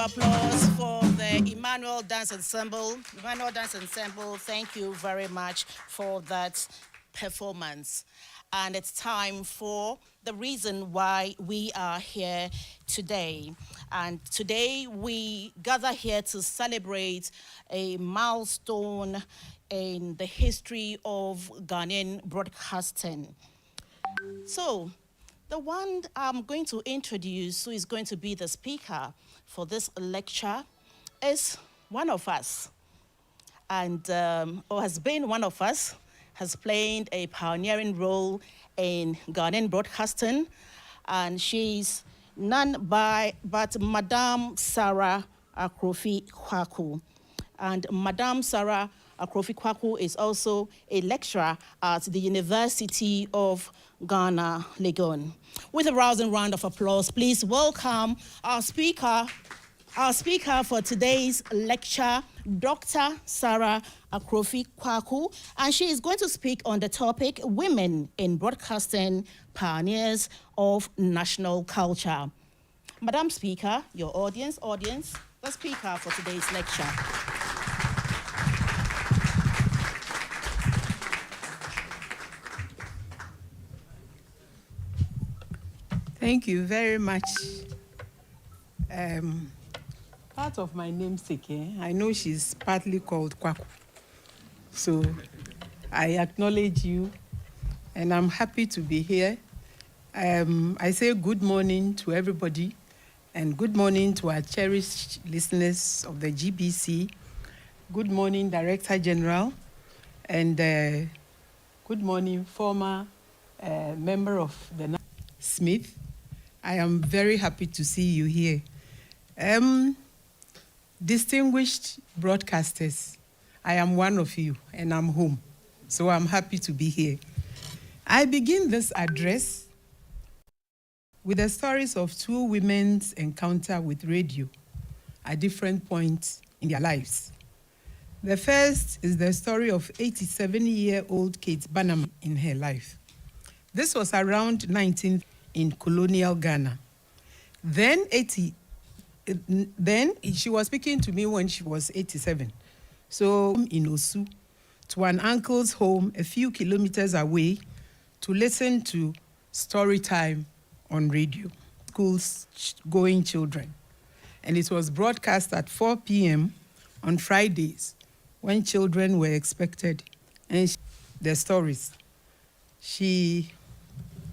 applause for the Emmanuel Dance Ensemble. Emmanuel Dance Ensemble, thank you very much for that performance. And it's time for the reason why we are here today. And today we gather here to celebrate a milestone in the history of Ghanaian broadcasting. So, the one I'm going to introduce, who is going to be the speaker for this lecture, is one of us, and or has been one of us, has played a pioneering role in Ghanaian broadcasting, and she's none but Madame Sarah Akrofi Kwaku. And Madame Sarah Akrofi Kwaku is also a lecturer at the University of Ghana, Legon. With a rousing round of applause, please welcome our speaker for today's lecture, Dr. Sarah Akrofi Kwaku, and she is going to speak on the topic, Women in Broadcasting, Pioneers of National Culture. Madam Speaker, your audience, the speaker for today's lecture. Thank you very much. Part of my namesake, I know she's partly called Kwaku. So I acknowledge you, and I'm happy to be here. I say good morning to everybody, and good morning to our cherished listeners of the GBC. Good morning, Director General, and good morning, former member of the Smith. I am very happy to see you here. Distinguished broadcasters, I am one of you, and I'm home, so I'm happy to be here. I begin this address with the stories of two women's encounter with radio at different points in their lives. The first is the story of 87-year-old Kate Bannerman in her life. This was around 19 in colonial Ghana. Then she was speaking to me when she was 87. So in Osu, to an uncle's home a few kilometers away to listen to story time on radio, school-going children. And it was broadcast at 4 p.m. on Fridays when children were expected. And the stories.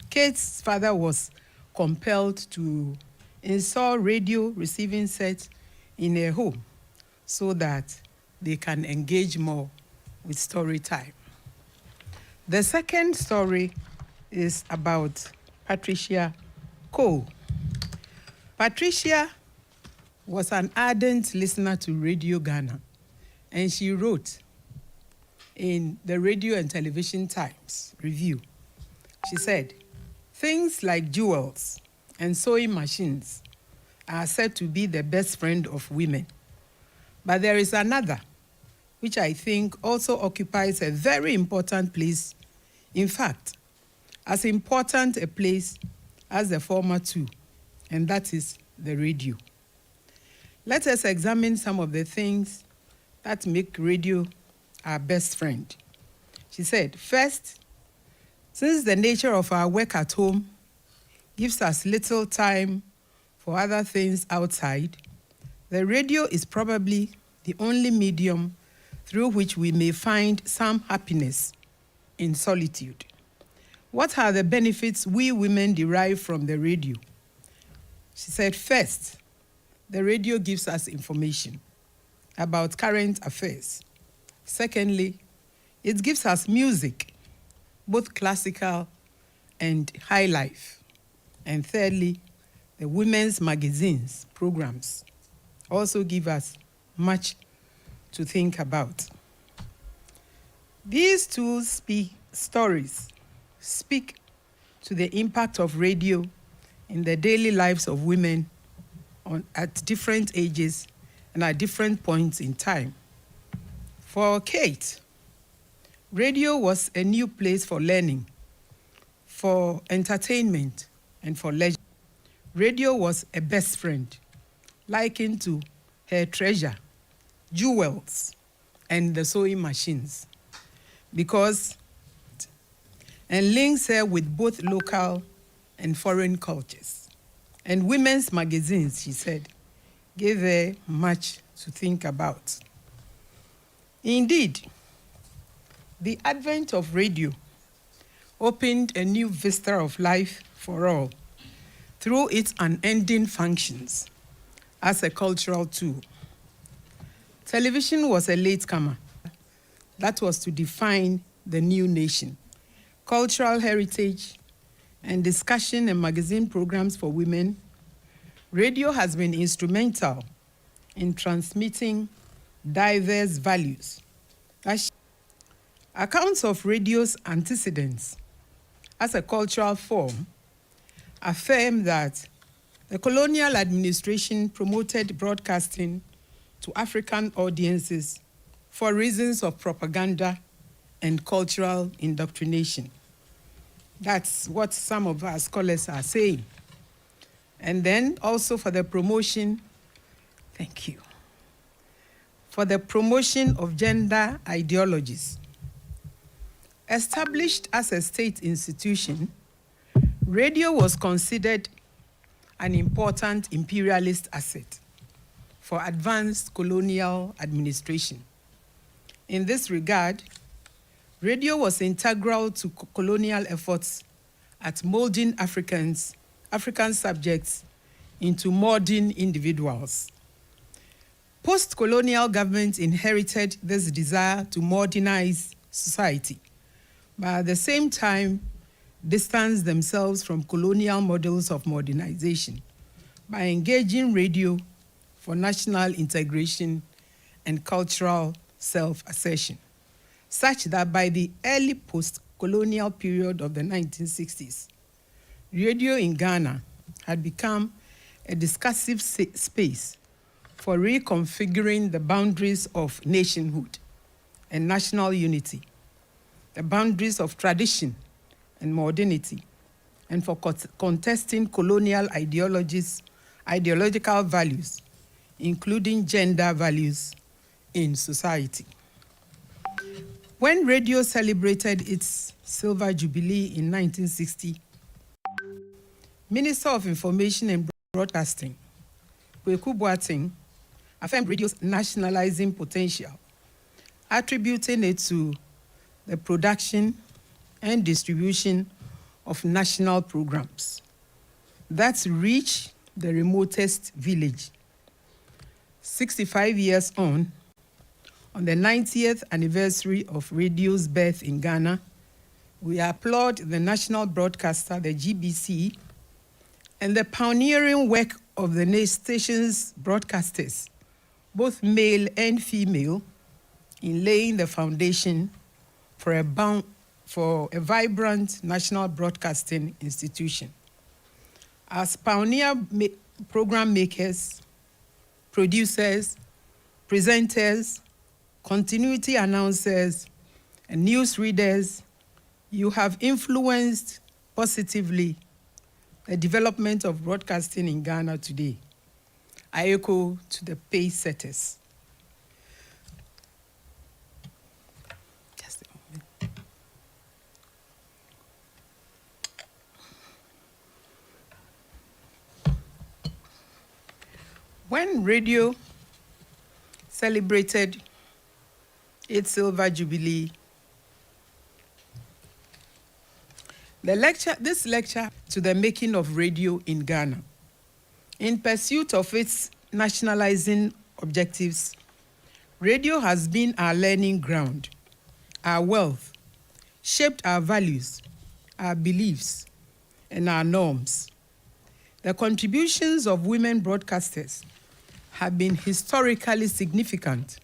Kate's father was compelled to install radio receiving sets in her home so that they can engage more with story time. The second story is about Patricia Cole. Patricia was an ardent listener to Radio Ghana, and she wrote in the Radio and Television Times Review. She said, "Things like jewels and sewing machines are said to be the best friend of women. But there is another, which I think also occupies a very important place. In fact, as important a place as the former two, and that is the radio." Let us examine some of the things that make radio our best friend. She said, first, since the nature of our work at home gives us little time for other things outside, the radio is probably the only medium through which we may find some happiness in solitude. What are the benefits we women derive from the radio? She said, first, the radio gives us information about current affairs. Secondly, it gives us music, both classical and high life. And thirdly, the women's magazines programs also give us much to think about. These two stories speak to the impact of radio in the daily lives of women at different ages and at different points in time. For Kate, radio was a new place for learning, for entertainment, and for leisure. Radio was a best friend, likened to her treasure, jewels, and the sewing machines, and links her with both local and foreign cultures. And women's magazines, she said, gave her much to think about. Indeed, the advent of radio opened a new vista of life for all through its unending functions as a cultural tool. Television was a latecomer that was to define the new nation. Cultural heritage and discussion and magazine programs for women, radio has been instrumental in transmitting diverse values. Accounts of radio's antecedents as a cultural form affirm that the colonial administration promoted broadcasting to African audiences for reasons of propaganda and cultural indoctrination. That's what some of our scholars are saying. And then also for the promotion, for the promotion of gender ideologies. Established as a state institution, radio was considered an important imperialist asset for advanced colonial administration. In this regard, radio was integral to colonial efforts at molding African subjects into modern individuals. Post-colonial governments inherited this desire to modernize society, but at the same time distanced themselves from colonial models of modernization by engaging radio for national integration and cultural self-assertion, such that by the early post-colonial period of the 1960s, radio in Ghana had become a discursive space for reconfiguring the boundaries of nationhood and national unity, the boundaries of tradition and modernity, and for contesting colonial ideological values, including gender values in society. When radio celebrated its Silver Jubilee in 1960, Minister of Information and Broadcasting, Kweku Boateng, affirmed radio's nationalizing potential, attributing it to the production and distribution of national programs that reach the remotest village. 65 years on the 90th anniversary of radio's birth in Ghana, we applaud the national broadcaster, the GBC, and the pioneering work of the station's broadcasters, both male and female, in laying the foundation for a vibrant national broadcasting institution. As pioneer program makers, producers, presenters, continuity announcers, and news readers, you have influenced positively the development of broadcasting in Ghana today. I echo to the pace setters. Just a moment. When radio celebrated its Silver Jubilee, this lecture to the making of radio in Ghana. In pursuit of its nationalizing objectives, radio has been our learning ground, our wealth, shaped our values, our beliefs, and our norms. The contributions of women broadcasters have been historically significant,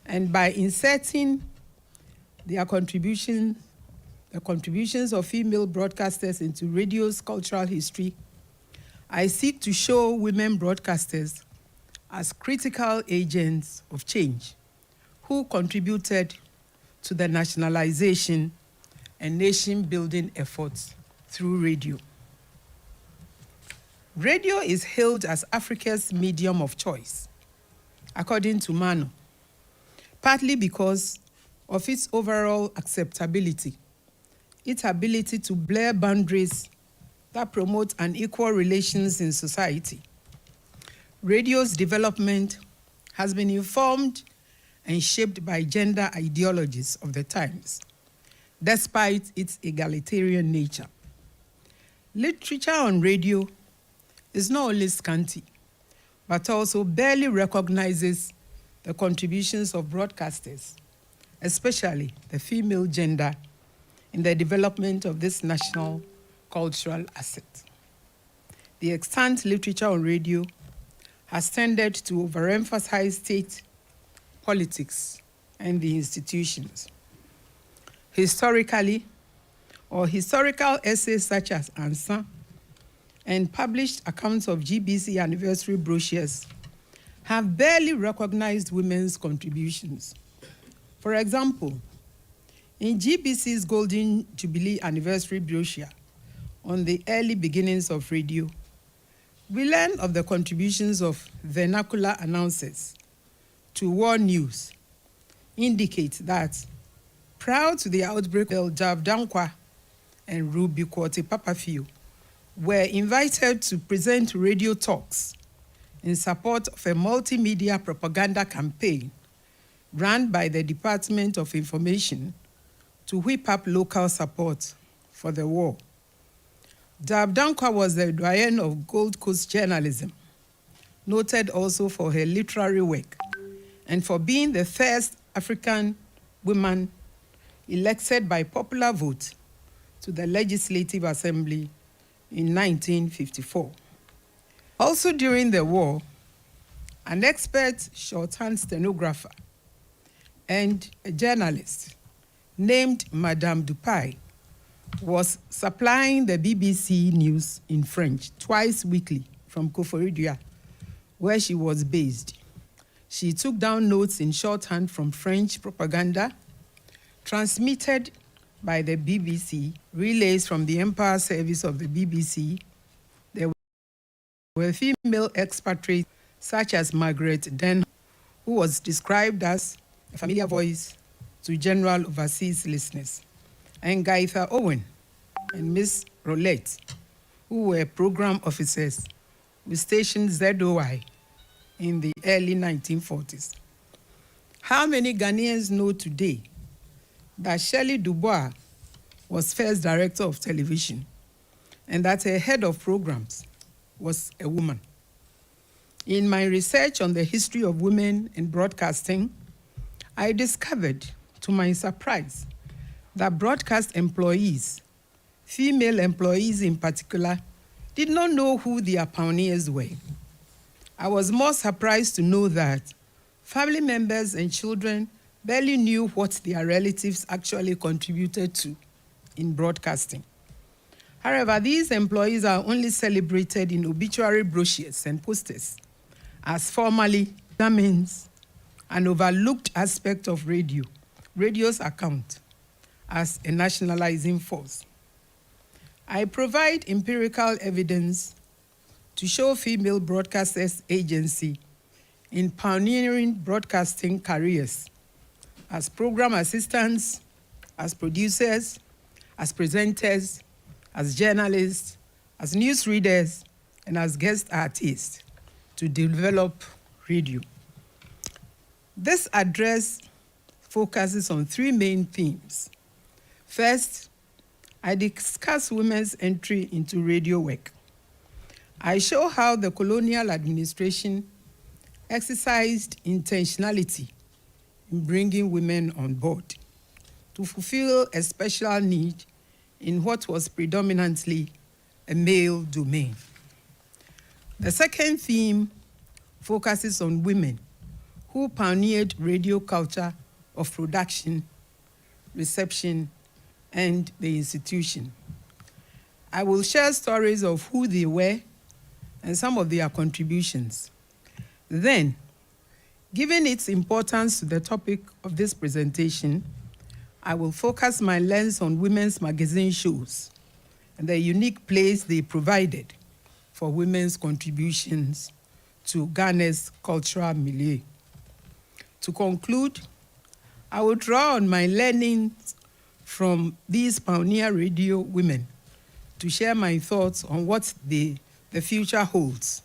and by inserting the contributions of female broadcasters into radio's cultural history, I seek to show women broadcasters as critical agents of change who contributed to the nationalization and nation-building efforts through radio. Radio is hailed as Africa's medium of choice, according to Mano, partly because of its overall acceptability, its ability to blur boundaries that promote unequal relations in society. Radio's development has been informed and shaped by gender ideologies of the times, despite its egalitarian nature. Literature on radio is not only scanty, but also barely recognizes the contributions of broadcasters, especially the female gender, in the development of this national cultural asset. The extant literature on radio has tended to overemphasize state politics and the institutions. Historically, or historical essays such as Ansa and published accounts of GBC anniversary brochures have barely recognized women's contributions. For example, in GBC's Golden Jubilee anniversary brochure on the early beginnings of radio, we learn of the contributions of vernacular announcers to war news, indicate that prior to the outbreak, El Jav Dankwa and Ruby Kwoti Papafio were invited to present radio talks in support of a multimedia propaganda campaign run by the Department of Information to whip up local support for the war. Dab Dankwa was the doyen of Gold Coast journalism, noted also for her literary work and for being the first African woman elected by popular vote to the Legislative Assembly in 1954. Also during the war, an expert shorthand stenographer and a journalist named Madame Dupai was supplying the BBC news in French twice weekly from Koforidua, where she was based. She took down notes in shorthand from French propaganda, transmitted by the BBC, relays from the Empire Service of the BBC. There were female expatriates such as Margaret Den, who was described as a familiar voice to general overseas listeners, and Gaitha Owen and Miss Rolette, who were program officers with station ZOI in the early 1940s. How many Ghanaians know today that Shirley Dubois was first director of television and that her head of programs was a woman? In my research on the history of women in broadcasting, I discovered, to my surprise, that broadcast employees, female employees in particular, did not know who their pioneers were. I was more surprised to know that family members and children barely knew what their relatives actually contributed to in broadcasting. However, these employees are only celebrated in obituary brochures and posters as formally examines an overlooked aspect of radio, radio's account as a nationalizing force. I provide empirical evidence to show female broadcasters' agency in pioneering broadcasting careers as program assistants, as producers, as presenters, as journalists, as newsreaders, and as guest artists to develop radio. This address focuses on three main themes. First, I discuss women's entry into radio work. I show how the colonial administration exercised intentionality in bringing women on board to fulfill a special need in what was predominantly a male domain. The second theme focuses on women who pioneered radio culture of production, reception, and the institution. I will share stories of who they were and some of their contributions. Then, given its importance to the topic of this presentation, I will focus my lens on women's magazine shows and the unique place they provided for women's contributions to Ghana's cultural milieu. To conclude, I will draw on my learnings from these pioneer radio women to share my thoughts on what the future holds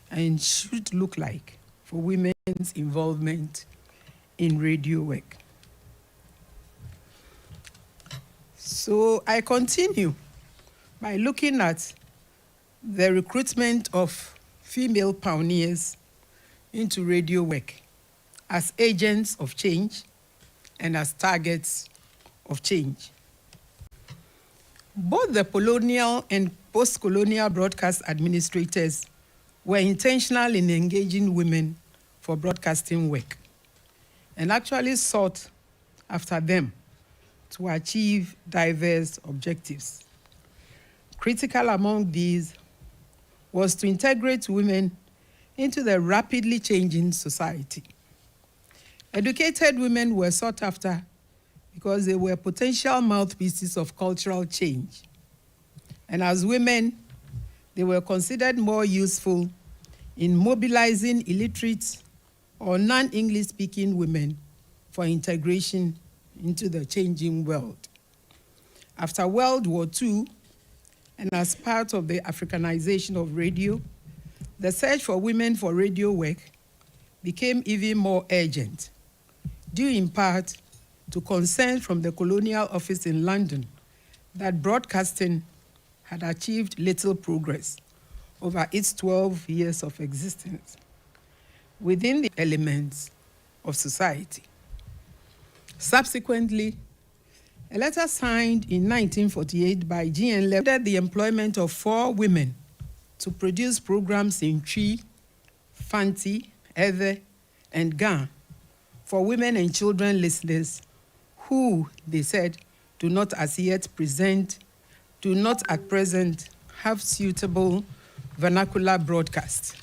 and should look like for women's involvement in radio work. So I continue by looking at the recruitment of female pioneers into radio work as agents of change and as targets of change. Both the colonial and post-colonial broadcast administrators were intentional in engaging women for broadcasting work and actually sought after them to achieve diverse objectives. Critical among these was to integrate women into the rapidly changing society. Educated women were sought after because they were potential mouthpieces of cultural change. And as women, they were considered more useful in mobilizing illiterate or non-English speaking women for integration into the changing world. After World War II, and as part of the Africanization of radio, the search for women for radio work became even more urgent, due in part to concern from the Colonial Office in London that broadcasting had achieved little progress over its 12 years of existence within the elements of society. Subsequently, a letter signed in 1948 by GN limited the employment of 4 women to produce programs in Twi, Fanti, Ede, and Ga for women and children listeners who, they said, do not at present have suitable vernacular broadcast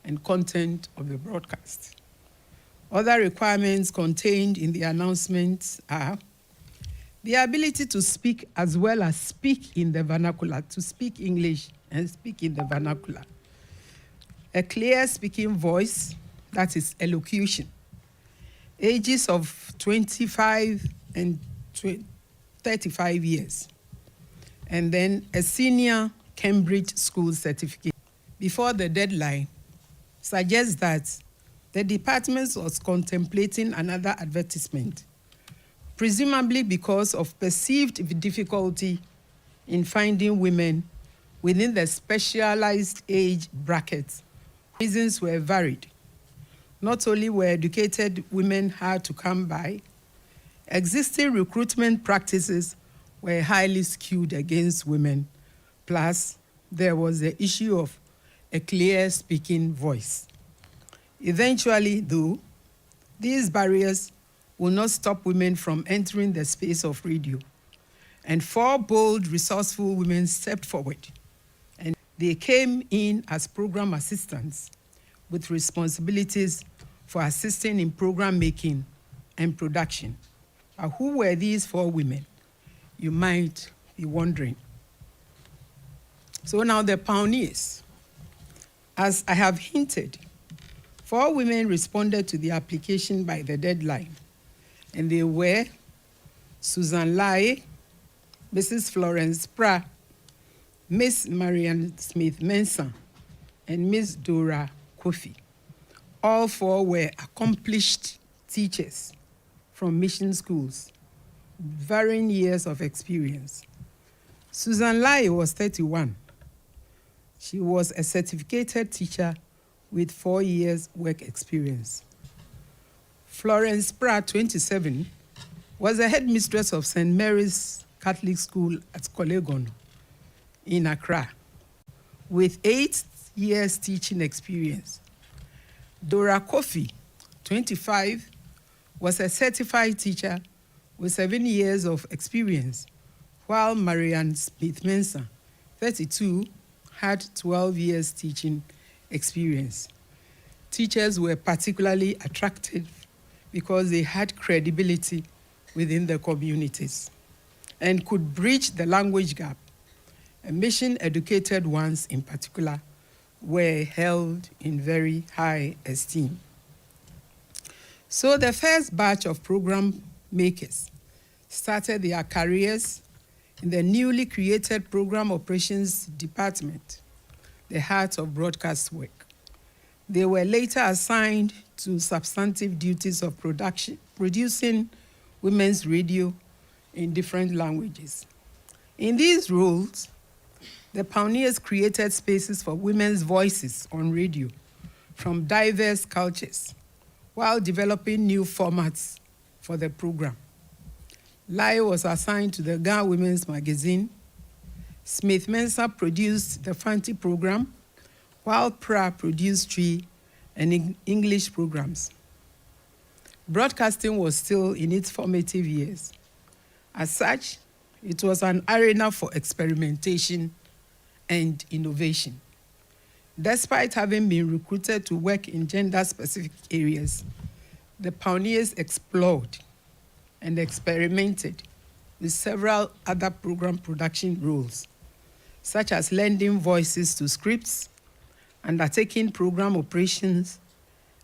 and content of the broadcast. Other requirements contained in the announcement are the ability to speak as well as speak in the vernacular, to speak English and speak in the vernacular. A clear speaking voice, that is elocution. Ages of 25 and 35 years. And then a senior Cambridge school certificate. Before the deadline, suggests that the department was contemplating another advertisement, presumably because of perceived difficulty in finding women within the specialized age brackets. Reasons were varied. Not only were educated women hard to come by, existing recruitment practices were highly skewed against women. Plus, there was the issue of a clear speaking voice. Eventually, though, these barriers will not stop women from entering the space of radio. And 4 bold, resourceful women stepped forward, and they came in as program assistants with responsibilities for assisting in program making and production. Who were these 4 women? You might be wondering. So now the pioneers. As I have hinted, 4 women responded to the application by the deadline, and they were Susan Lai, Mrs. Florence Pra, Miss Marian Smith Mensah, and Miss Dora Kofi. All 4 were accomplished teachers from mission schools, varying years of experience. Susan Lai was 31. She was a certificated teacher with 4 years work experience. Florence Pratt, 27, was a headmistress of St. Mary's Catholic School at Kolegon in Accra, with 8 years teaching experience. Dora Kofi, 25, was a certified teacher with 7 years of experience, while Marianne Smith-Mensah, 32, had 12 years teaching experience. Teachers were particularly attractive because they had credibility within the communities and could bridge the language gap and mission-educated ones in particular, were held in very high esteem. So the first batch of program makers started their careers in the newly created Program Operations Department, the heart of broadcast work. They were later assigned to substantive duties of producing women's radio in different languages. In these roles, the pioneers created spaces for women's voices on radio from diverse cultures while developing new formats for the program. Lai was assigned to the Ghana Women's Magazine. Smith Mensah produced the Fanti program, while Pra produced Tree and English programs. Broadcasting was still in its formative years. As such, it was an arena for experimentation and innovation. Despite having been recruited to work in gender-specific areas, the pioneers explored and experimented with several other program production roles, such as lending voices to scripts, undertaking program operations,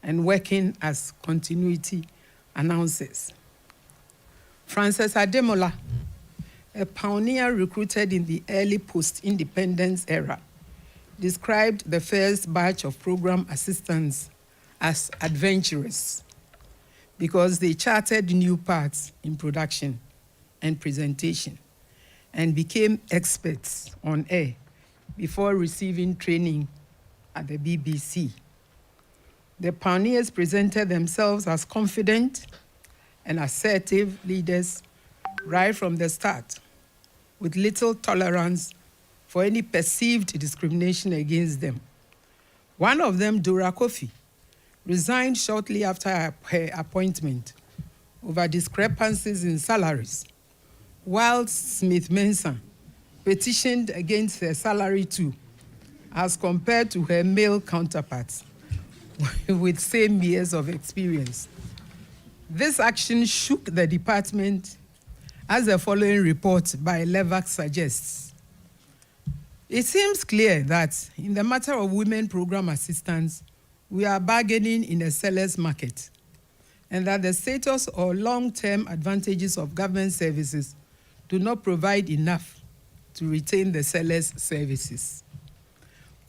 and working as continuity announcers. Frances Ademola, a pioneer recruited in the early post-independence era, described the first batch of program assistants as adventurous because they charted new paths in production and presentation and became experts on air before receiving training at the BBC. The pioneers presented themselves as confident and assertive leaders right from the start, with little tolerance for any perceived discrimination against them. One of them, Dora Kofi, resigned shortly after her appointment over discrepancies in salaries, while Smith Mensah petitioned against her salary too, as compared to her male counterparts with same years of experience. This action shook the department, as the following report by Levac suggests. It seems clear that in the matter of women program assistants, we are bargaining in a seller's market, and that the status or long-term advantages of government services do not provide enough to retain the seller's services.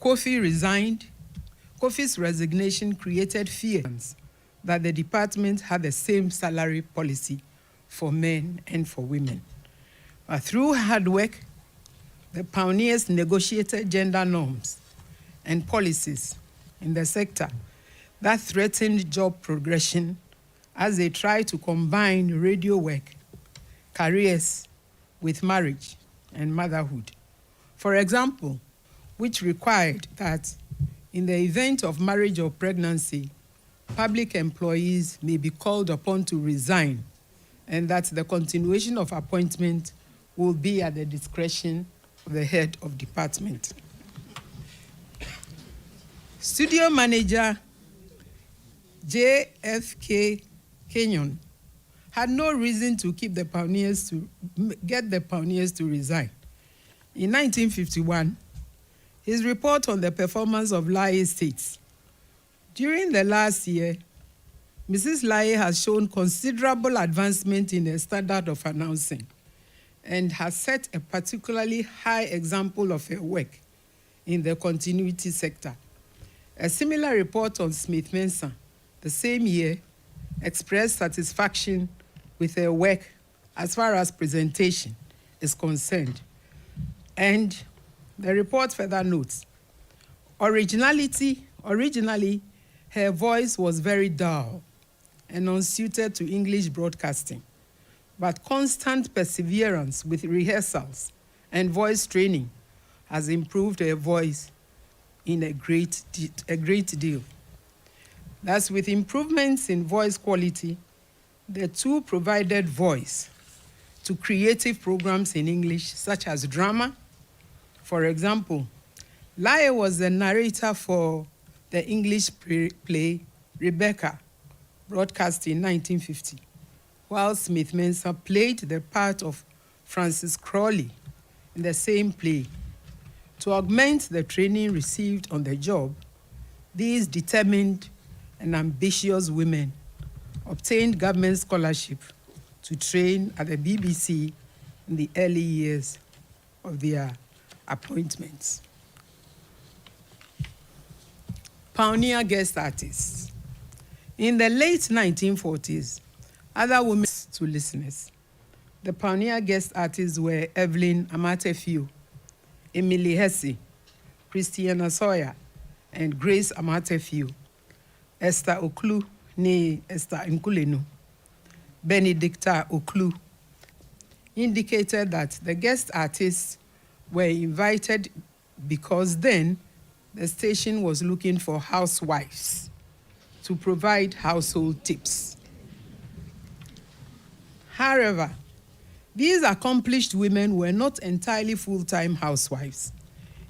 Kofi resigned. Kofi's resignation created fears that the department had the same salary policy for men and for women. But through hard work, the pioneers negotiated gender norms and policies in the sector that threatened job progression as they tried to combine radio work, careers with marriage and motherhood. For example, which required that in the event of marriage or pregnancy, public employees may be called upon to resign, and that the continuation of appointment will be at the discretion of the head of department. Studio manager J.F.K. Kenyon had no reason to get the pioneers to resign. In 1951, his report on the performance of Lai states, during the last year, Mrs. Lai has shown considerable advancement in the standard of announcing and has set a particularly high example of her work in the continuity sector. A similar report on Smith Mensah the same year expressed satisfaction with her work as far as presentation is concerned. And the report further notes, originally, her voice was very dull and unsuited to English broadcasting, but constant perseverance with rehearsals and voice training has improved her voice in a great deal. Thus, with improvements in voice quality, the two provided voice to creative programs in English, such as drama. For example, Lai was the narrator for the English play Rebecca, broadcast in 1950, while Smith Mensah played the part of Francis Crawley in the same play To augment the training received on the job, these determined and ambitious women obtained government scholarship to train at the BBC in the early years of their appointments. Pioneer guest artists. In the late 1940s, other women to listeners. The pioneer guest artists were Evelyn Amatefio, Emily Hesse, Christiana Sawyer, and Grace Amatefio, Esther Oklu, nee Esther Nkulenu, Benedicta Oklu, indicated that the guest artists were invited because then the station was looking for housewives to provide household tips. However, these accomplished women were not entirely full-time housewives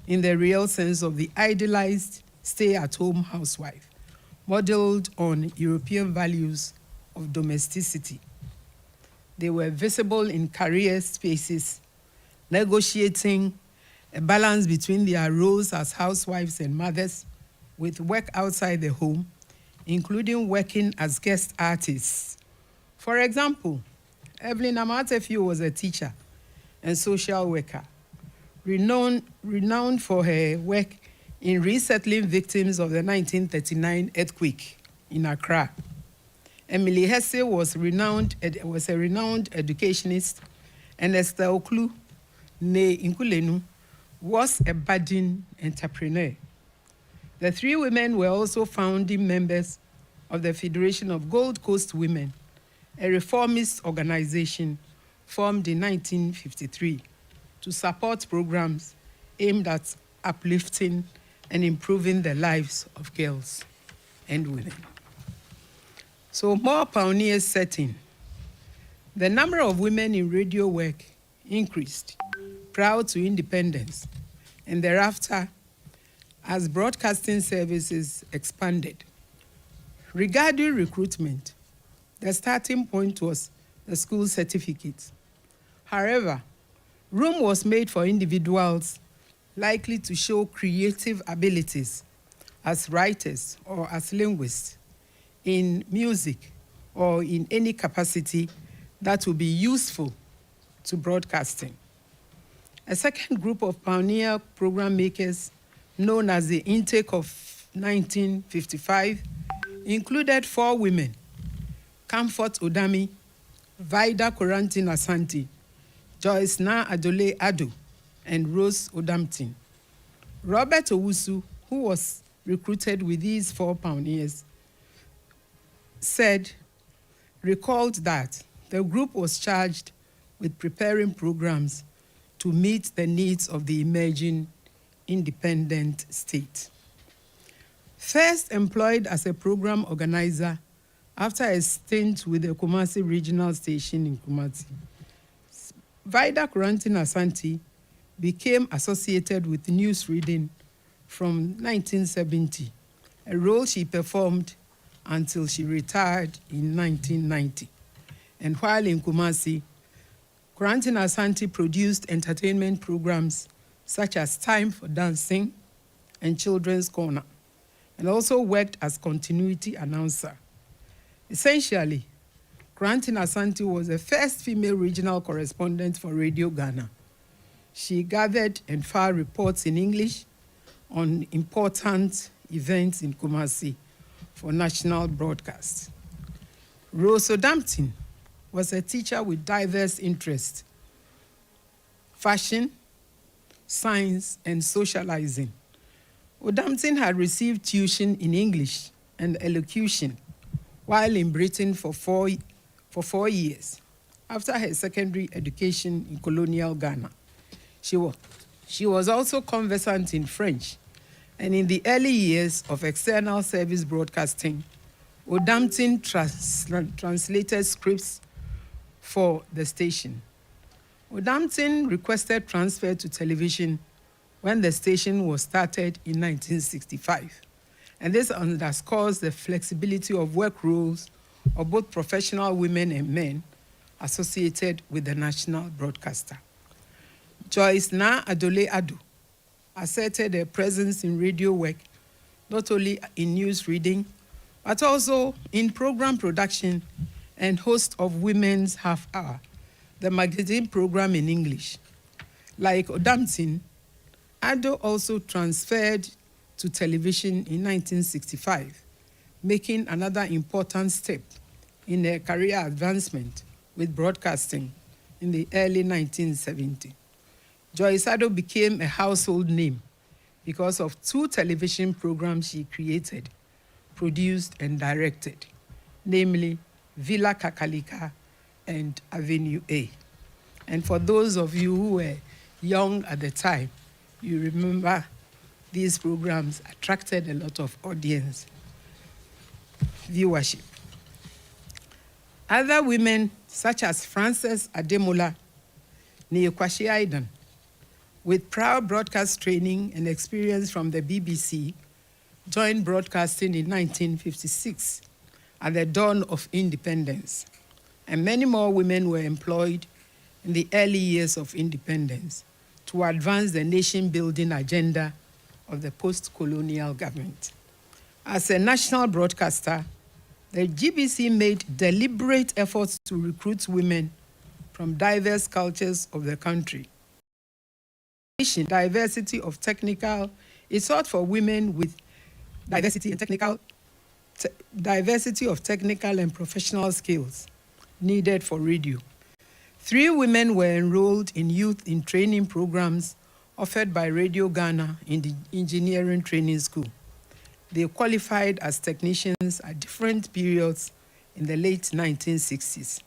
in the real sense of the idealized stay-at-home housewife, modeled on European values of domesticity. They were visible in career spaces, negotiating a balance between their roles as housewives and mothers with work outside the home, including working as guest artists. For example, Evelyn Amatefio was a teacher and social worker, renowned for her work in resettling victims of the 1939 earthquake in Accra. Emily Hesse was a renowned educationist, and Esther Oklu, nee Nkulenu, was a budding entrepreneur. The three women were also founding members of the Federation of Gold Coast Women, a reformist organization formed in 1953 to support programs aimed at uplifting and improving the lives of girls and women. So more pioneers set in. The number of women in radio work increased prior to independence and thereafter as broadcasting services expanded. Regarding recruitment, the starting point was the school certificate. However, room was made for individuals likely to show creative abilities as writers or as linguists in music or in any capacity that will be useful to broadcasting. A second group of pioneer program makers, known as the Intake of 1955, included 4 women: Comfort Odami, Vida Corantin Asante, Joyce Na Adole Ado, and Rose Odampton. Robert Owusu, who was recruited with these 4 pioneers, recalled that the group was charged with preparing programs to meet the needs of the emerging independent state. First employed as a program organizer after a stint with the Kumasi regional station in Kumasi, Vida Corantin Asante became associated with news reading from 1970, a role she performed until she retired in 1990. And while in Kumasi, Corantin Asante produced entertainment programs such as Time for Dancing and Children's Corner, and also worked as continuity announcer. Essentially, Corantin Asante was the first female regional correspondent for Radio Ghana. She gathered and filed reports in English on important events in Kumasi for national broadcast. Rose Odampton was a teacher with diverse interests: fashion, science, and socializing. Odampton had received tuition in English and elocution while in Britain for 4 years after her secondary education in colonial Ghana. She was also conversant in French, and in the early years of external service broadcasting, Odampton translated scripts for the station. Odampton requested transfer to television when the station was started in 1965, and this underscores the flexibility of work roles of both professional women and men associated with the national broadcaster. Joyce Na Adole Ado asserted a presence in radio work, not only in news reading, but also in program production and host of Women's Half Hour, the magazine program in English. Like Odamtin, Ado also transferred to television in 1965, making another important step in her career advancement with broadcasting in the early 1970s. Joyce Ado became a household name because of 2 television programs she created, produced, and directed, namely Villa Kakalika and Avenue A. And for those of you who were young at the time, you remember these programs attracted a lot of audience viewership. Other women, such as Frances Ademola, Neekwashi Aidan, with prior broadcast training and experience from the BBC, joined broadcasting in 1956 at the dawn of independence. And many more women were employed in the early years of independence to advance the nation-building agenda of the post-colonial government. As a national broadcaster, the GBC made deliberate efforts to recruit women from diverse cultures of the country. Diversity of technical, it sought for women with diversity of technical and professional skills needed for radio. 3 women were enrolled in youth in training programs offered by Radio Ghana in the engineering training school. They qualified as technicians at different periods in the late 1960s.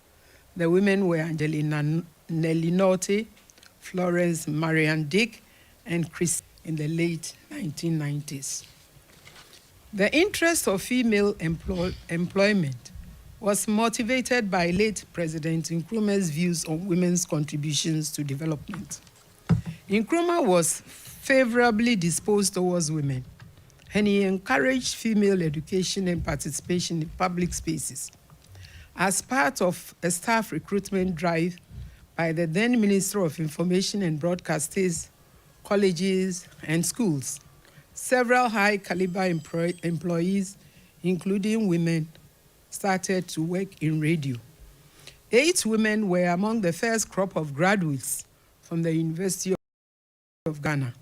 The women were Angelina Nelly Norte, Florence Marian Dick, and Chris in the late 1990s. The interest of female employment was motivated by late President Nkrumah's views on women's contributions to development. Nkrumah was favorably disposed towards women, and he encouraged female education and participation in public spaces. As part of a staff recruitment drive by the then Minister of Information and Broadcasters, colleges, and schools, several high-caliber employees, including women, started to work in radio. 8 women were among the first crop of graduates from the University of Ghana,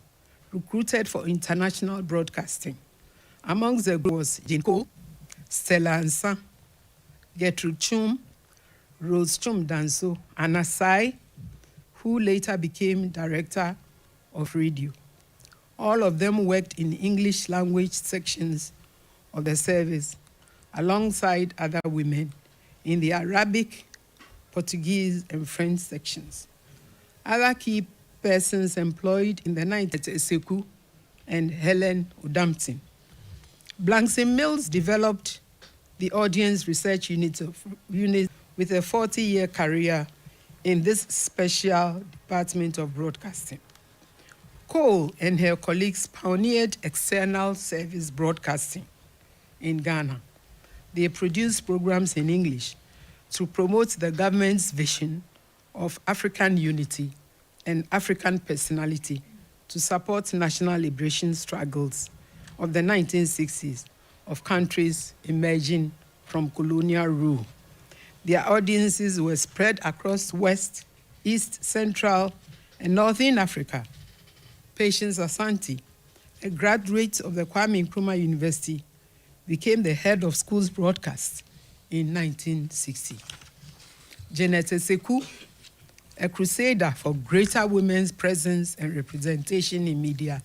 recruited for international broadcasting. Amongst the group was Jane Cole, Stella Ansa, Gertrude Chum, Rose Chum Danso, Anna Sai, who later became director of radio. All of them worked in English language sections of the service, alongside other women in the Arabic, Portuguese, and French sections. Other key persons employed in the 90s, Sekou and Helen Odamtin. Blankson Mills developed the Audience Research Unit with a 40-year career in this special department of broadcasting. Cole and her colleagues pioneered external service broadcasting in Ghana. They produced programs in English to promote the government's vision of African unity and African personality to support national liberation struggles of the 1960s of countries emerging from colonial rule. Their audiences were spread across West, East, Central, and Northern Africa. Patience Asante, a graduate of the Kwame Nkrumah University, became the head of schools broadcast in 1960. Janet Sekou, a crusader for greater women's presence and representation in media,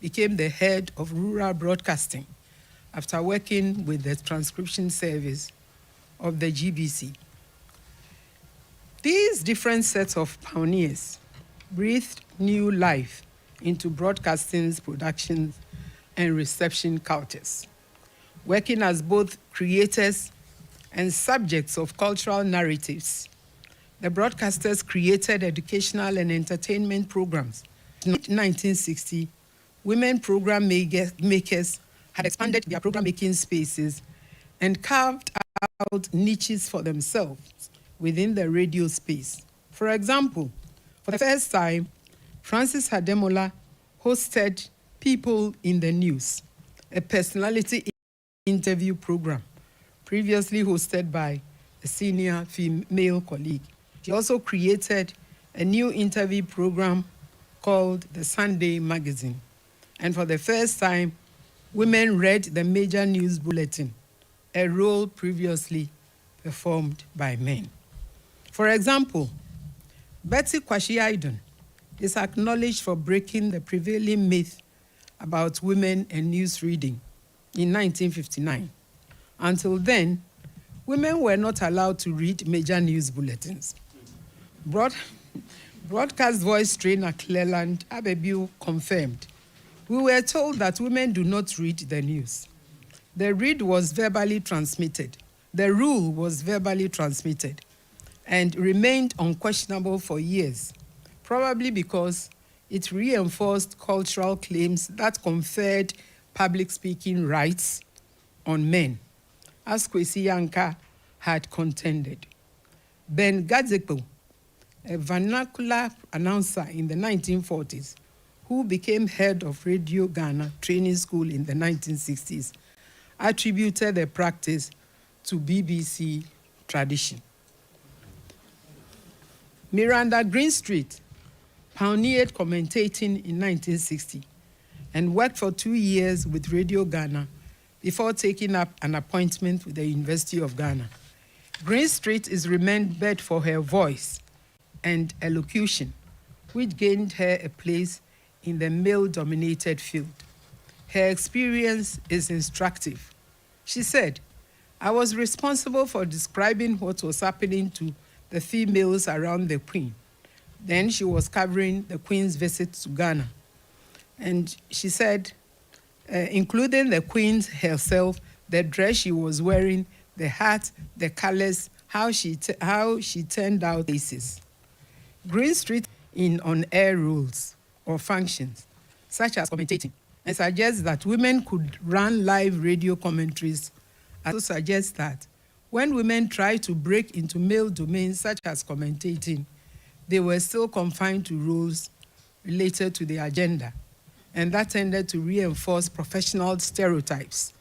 became the head of rural broadcasting after working with the transcription service of the GBC. These different sets of pioneers breathed new life into broadcasting's production and reception cultures. Working as both creators and subjects of cultural narratives, the broadcasters created educational and entertainment programs. In 1960, women program makers had expanded their program-making spaces and carved out niches for themselves within the radio space. For example, for the first time, Frances Ademola hosted People in the News, a personality interview program previously hosted by a senior female colleague. She also created a new interview program called the Sunday Magazine. And for the first time, women read the major news bulletin, a role previously performed by men. For example, Betty Kwashi-Aidon is acknowledged for breaking the prevailing myth about women and news reading in 1959. Until then, women were not allowed to read major news bulletins. Broadcast voice trainer Cleland Abebu confirmed, "We were told that women do not read the news. The rule was verbally transmitted and remained unquestionable for years, probably because it reinforced cultural claims that conferred public speaking rights on men, as Kwesi Yanka had contended." Ben Gadzekpo, a vernacular announcer in the 1940s, who became head of Radio Ghana Training School in the 1960s, attributed the practice to BBC tradition. Miranda Greenstreet pioneered commentating in 1960 and worked for 2 years with Radio Ghana before taking up an appointment with the University of Ghana. Greenstreet is remembered for her voice and elocution, which gained her a place in the male-dominated field. Her experience is instructive. She said, "I was responsible for describing what was happening to the females around the Queen. Then she was covering the Queen's visit to Ghana." And she said, including the Queen herself, the dress she was wearing, the hat, the colors, how she turned out faces. Greenstreet in on-air roles or functions, such as commentating, and suggests that women could run live radio commentaries. Also suggests that when women tried to break into male domains such as commentating, they were still confined to roles related to the agenda, and that tended to reinforce professional stereotypes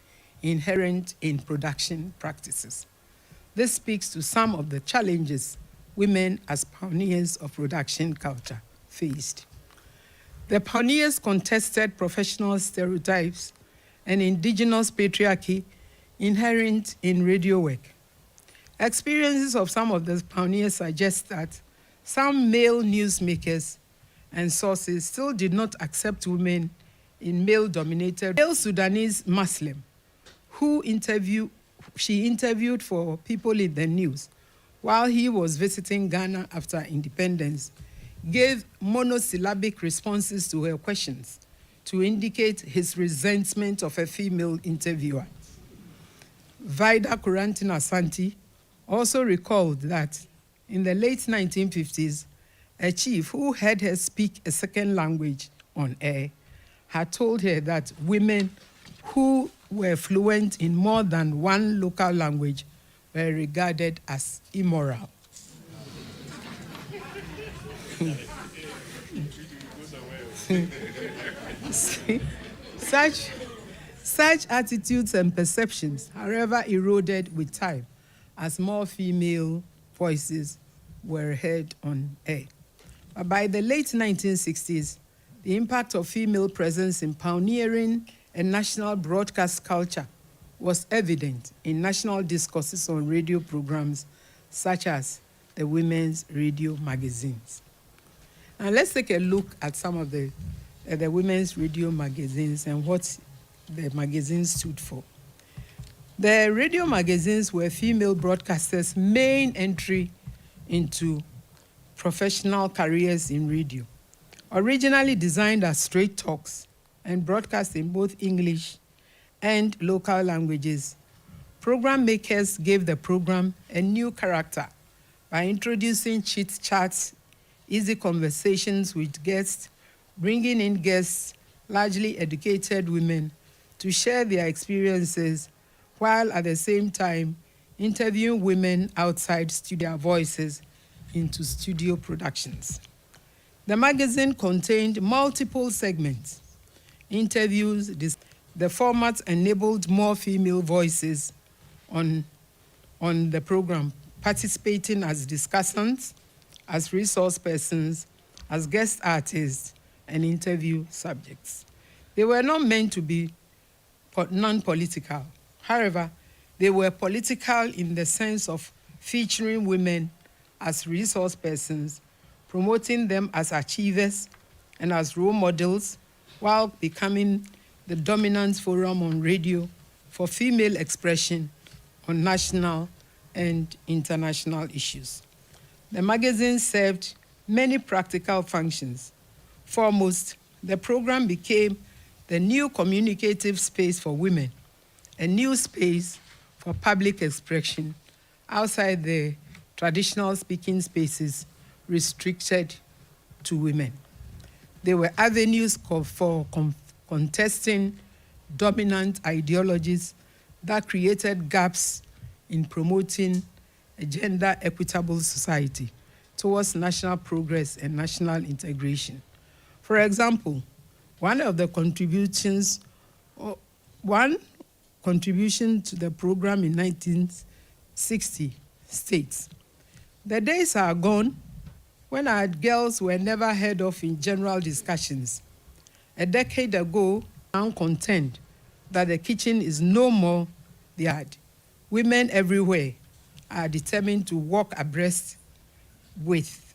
inherent in production practices. This speaks to some of the challenges women as pioneers of production culture faced. The pioneers contested professional stereotypes and indigenous patriarchy inherent in radio work. Experiences of some of the pioneers suggest that some male newsmakers and sources still did not accept women in male-dominated. Male Sudanese Muslim, she interviewed for People in the News while he was visiting Ghana after independence, gave monosyllabic responses to her questions to indicate his resentment of a female interviewer. Vida Corantin Asante also recalled that in the late 1950s, a chief who heard her speak a second language on air had told her that women who were fluent in more than one local language were regarded as immoral. Such attitudes and perceptions, however, eroded with time as more female voices were heard on air. But by the late 1960s, the impact of female presence in pioneering a national broadcast culture was evident in national discourses on radio programs such as the women's radio magazines. And let's take a look at some of the women's radio magazines and what the magazines stood for. The radio magazines were female broadcasters' main entry into professional careers in radio. Originally designed as straight talks and broadcast in both English and local languages, program makers gave the program a new character by introducing chit chats, easy conversations with guests, bringing in guests, largely educated women, to share their experiences, while at the same time interviewing women outside studio voices into studio productions. The magazine contained multiple segments, interviews. The format enabled more female voices on the program, participating as discussants, as resource persons, as guest artists, and interview subjects. They were not meant to be non-political. However, they were political in the sense of featuring women as resource persons, promoting them as achievers and as role models, while becoming the dominant forum on radio for female expression on national and international issues. The magazine served many practical functions. Foremost, the program became the new communicative space for women, a new space for public expression outside the traditional speaking spaces restricted to women. There were avenues for contesting dominant ideologies that created gaps in promoting a gender equitable society towards national progress and national integration. For example, one contribution to the program in 1960 states, "The days are gone when our girls were never heard of in general discussions. A decade ago, I'm contend that the kitchen is no more the yard. Women everywhere are determined to walk abreast with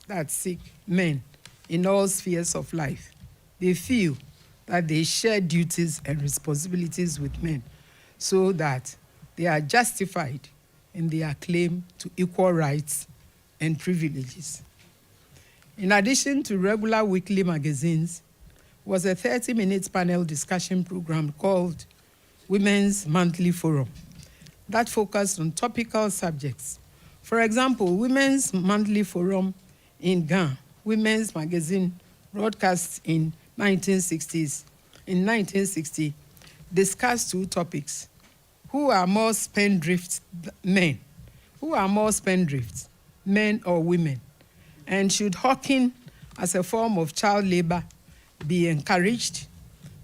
men in all spheres of life. They feel that they share duties and responsibilities with men so that they are justified in their claim to equal rights and privileges." In addition to regular weekly magazines, was a 30-minute panel discussion program called Women's Monthly Forum that focused on topical subjects. For example, Women's Monthly Forum in Ghana, Women's Magazine broadcast in 1960, discussed two topics. Who are more spendthrift men? Who are more spendthrift, men or women? And should hawking as a form of child labor be encouraged?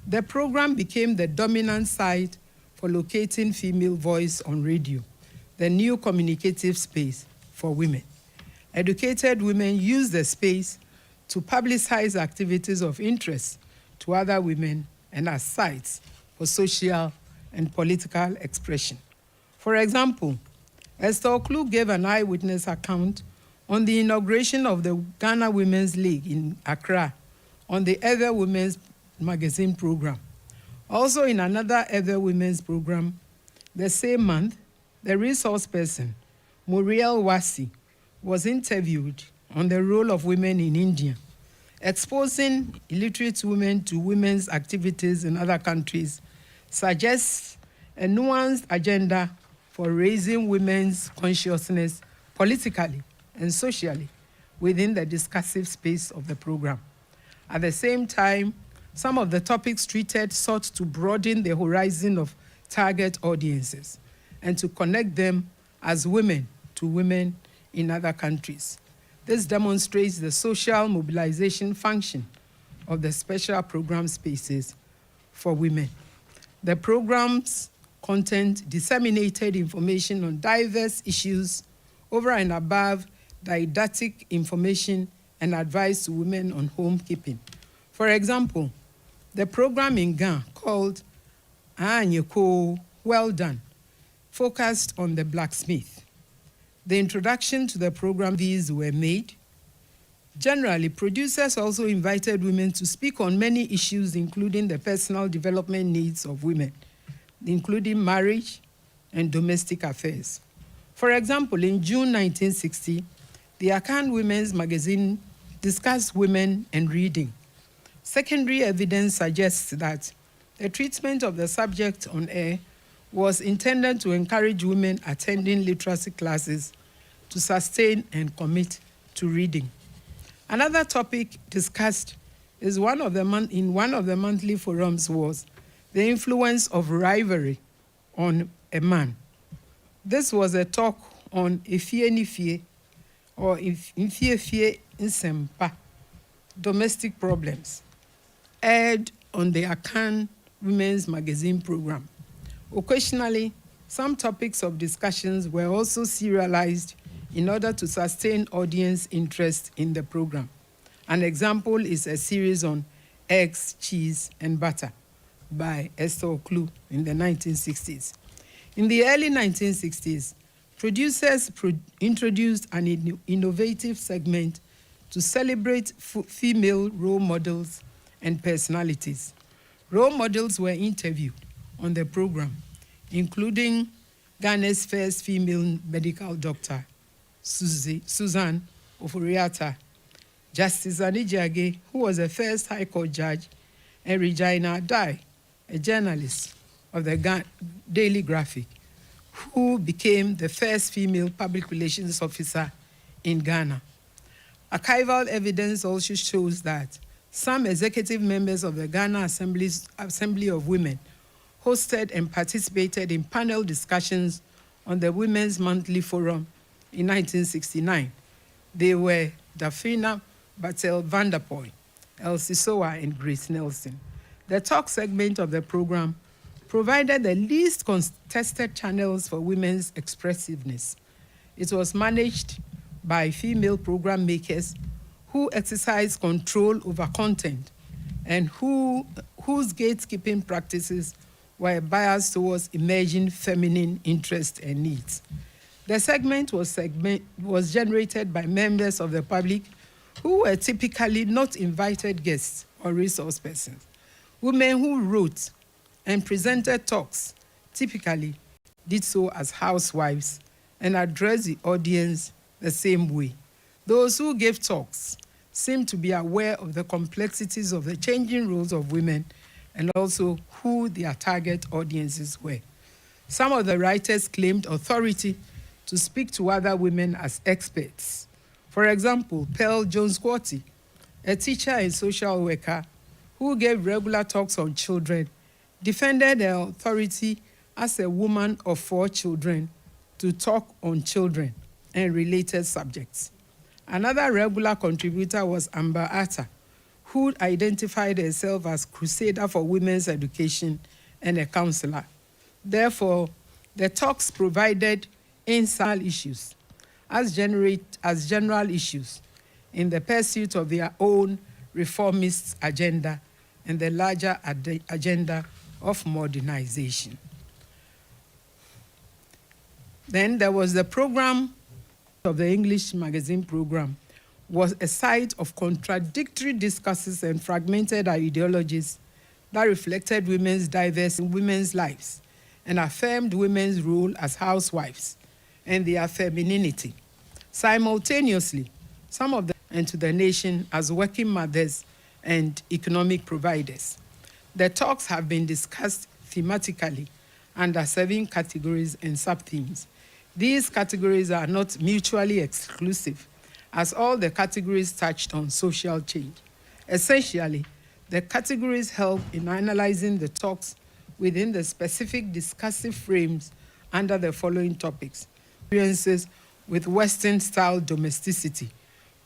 The program became the dominant site for locating female voice on radio, the new communicative space for women. Educated women use the space to publicize activities of interest to other women and as sites for social and political expression. For example, Esther Oklu gave an eyewitness account on the inauguration of the Ghana Women's League in Accra on the Other Women's Magazine program. Also in another Other Women's program, the same month, the resource person, Muriel Wasi, was interviewed on the role of women in India. Exposing illiterate women to women's activities in other countries suggests a nuanced agenda for raising women's consciousness politically and socially within the discursive space of the program. At the same time, some of the topics treated sought to broaden the horizon of target audiences and to connect them as women to women in other countries. This demonstrates the social mobilization function of the special program spaces for women. The program's content disseminated information on diverse issues over and above didactic information and advice to women on homekeeping. For example, the program in Ghana called Anyeko, Well Done, focused on the blacksmith. The introduction to the program, these were made. Generally, producers also invited women to speak on many issues, including the personal development needs of women, including marriage and domestic affairs. For example, in June 1960, the Akan Women's Magazine discussed women and reading. Secondary evidence suggests that the treatment of the subject on air was intended to encourage women attending literacy classes to sustain and commit to reading. Another topic discussed in one of the monthly forums was the influence of rivalry on a man. This was a talk on Efie Nifie or Infie Nsempa, domestic problems, aired on the Akan Women's Magazine program. Occasionally, some topics of discussions were also serialized in order to sustain audience interest in the program. An example is a series on eggs, cheese, and butter by Esther Oklu in the 1960s. In the early 1960s, producers introduced an innovative segment to celebrate female role models and personalities. Role models were interviewed on the program, including Ghana's first female medical doctor, Susan Oforiatta, Justice Anijage, who was the first High Court judge, and Regina Dai, a journalist of the Daily Graphic, who became the first female public relations officer in Ghana. Archival evidence also shows that some executive members of the Ghana Assembly of Women hosted and participated in panel discussions on the Women's Monthly Forum in 1969. They were Dafina Batel Vanderpoy, Elsie Sowa, and Grace Nelson. The talk segment of the program provided the least contested channels for women's expressiveness. It was managed by female program makers who exercised control over content and whose gatekeeping practices were biased towards emerging feminine interests and needs. The segment was generated by members of the public who were typically not invited guests or resource persons. Women who wrote and presented talks typically did so as housewives and addressed the audience the same way. Those who gave talks seemed to be aware of the complexities of the changing roles of women and also who their target audiences were. Some of the writers claimed authority to speak to other women as experts. For example, Pearl Jones-Quartey, a teacher and social worker who gave regular talks on children, defended her authority as a woman of 4 children to talk on children and related subjects. Another regular contributor was Amber Atta, who identified herself as crusader for women's education and a counselor. Therefore, the talks provided insight issues as general issues in the pursuit of their own reformist agenda and the larger agenda of modernization. Then there was the program of the English magazine program, was a site of contradictory discourses and fragmented ideologies that reflected women's diverse in women's lives and affirmed women's role as housewives and their femininity. Simultaneously, some of them and to the nation as working mothers and economic providers. The talks have been discussed thematically under 7 categories and sub-themes. These categories are not mutually exclusive, as all the categories touched on social change. Essentially, the categories help in analyzing the talks within the specific discursive frames under the following topics: experiences with Western-style domesticity,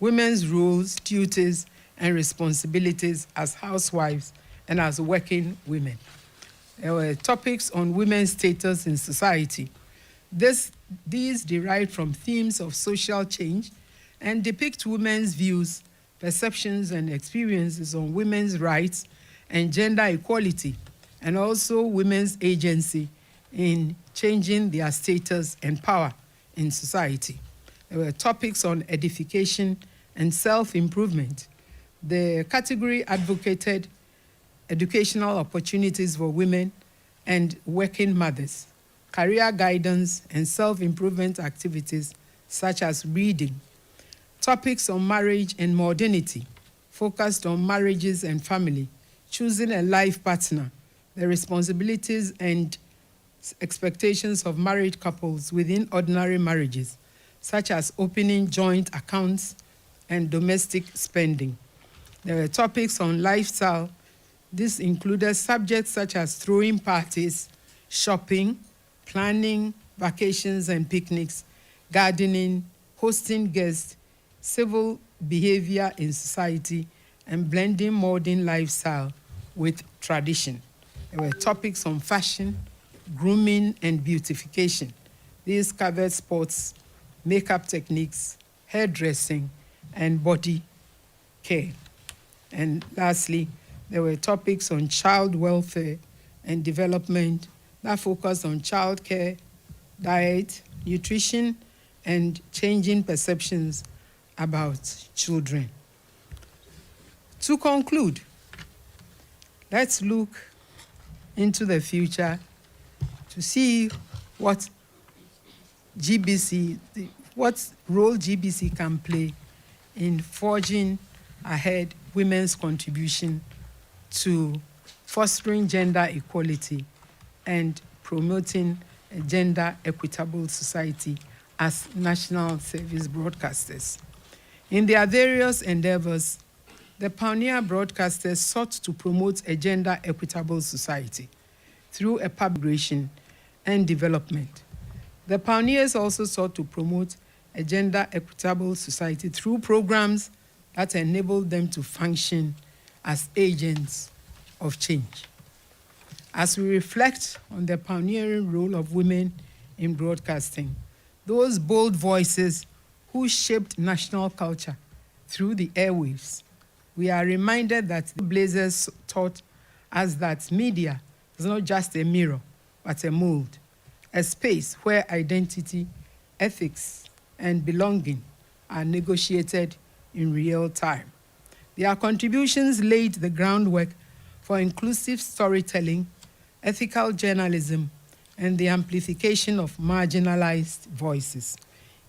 women's roles, duties, and responsibilities as housewives and as working women. There were topics on women's status in society. These derive from themes of social change and depict women's views, perceptions, and experiences on women's rights and gender equality, and also women's agency in changing their status and power in society. There were topics on edification and self-improvement. The category advocated educational opportunities for women and working mothers, career guidance, and self-improvement activities such as reading. Topics on marriage and modernity focused on marriages and family, choosing a life partner, the responsibilities and expectations of married couples within ordinary marriages, such as opening joint accounts and domestic spending. There were topics on lifestyle. This included subjects such as throwing parties, shopping, planning vacations and picnics, gardening, hosting guests, civil behavior in society, and blending modern lifestyle with tradition. There were topics on fashion, grooming, and beautification. These covered sports, makeup techniques, hairdressing, and body care. And lastly, there were topics on child welfare and development that focused on child care, diet, nutrition, and changing perceptions about children. To conclude, let's look into the future to see what role GBC can play in forging ahead women's contribution to fostering gender equality and promoting a gender equitable society as national service broadcasters. In their various endeavors, the pioneer broadcasters sought to promote a gender equitable society through a publication and development. The pioneers also sought to promote a gender equitable society through programs that enabled them to function as agents of change. As we reflect on the pioneering role of women in broadcasting, those bold voices who shaped national culture through the airwaves, we are reminded that the Blazers taught us that media is not just a mirror, but a mold, a space where identity, ethics, and belonging are negotiated in real time. Their contributions laid the groundwork for inclusive storytelling, ethical journalism, and the amplification of marginalized voices.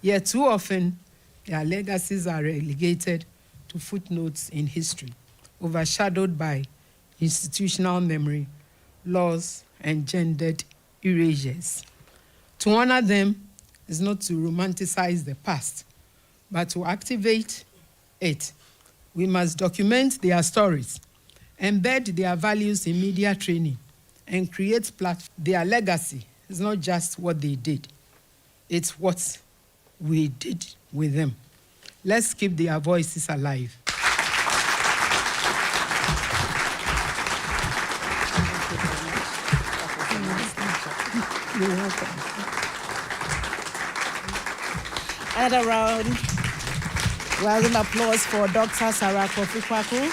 Yet too often, their legacies are relegated to footnotes in history, overshadowed by institutional memory, laws, and gendered erasures. To honor them is not to romanticize the past, but to activate it. We must document their stories, embed their values in media training, and create platforms. Their legacy is not just what they did, it's what we did with them. Let's keep their voices alive. You're welcome. Another round. Round of applause for Dr. Sarah Kofi-Kwaku.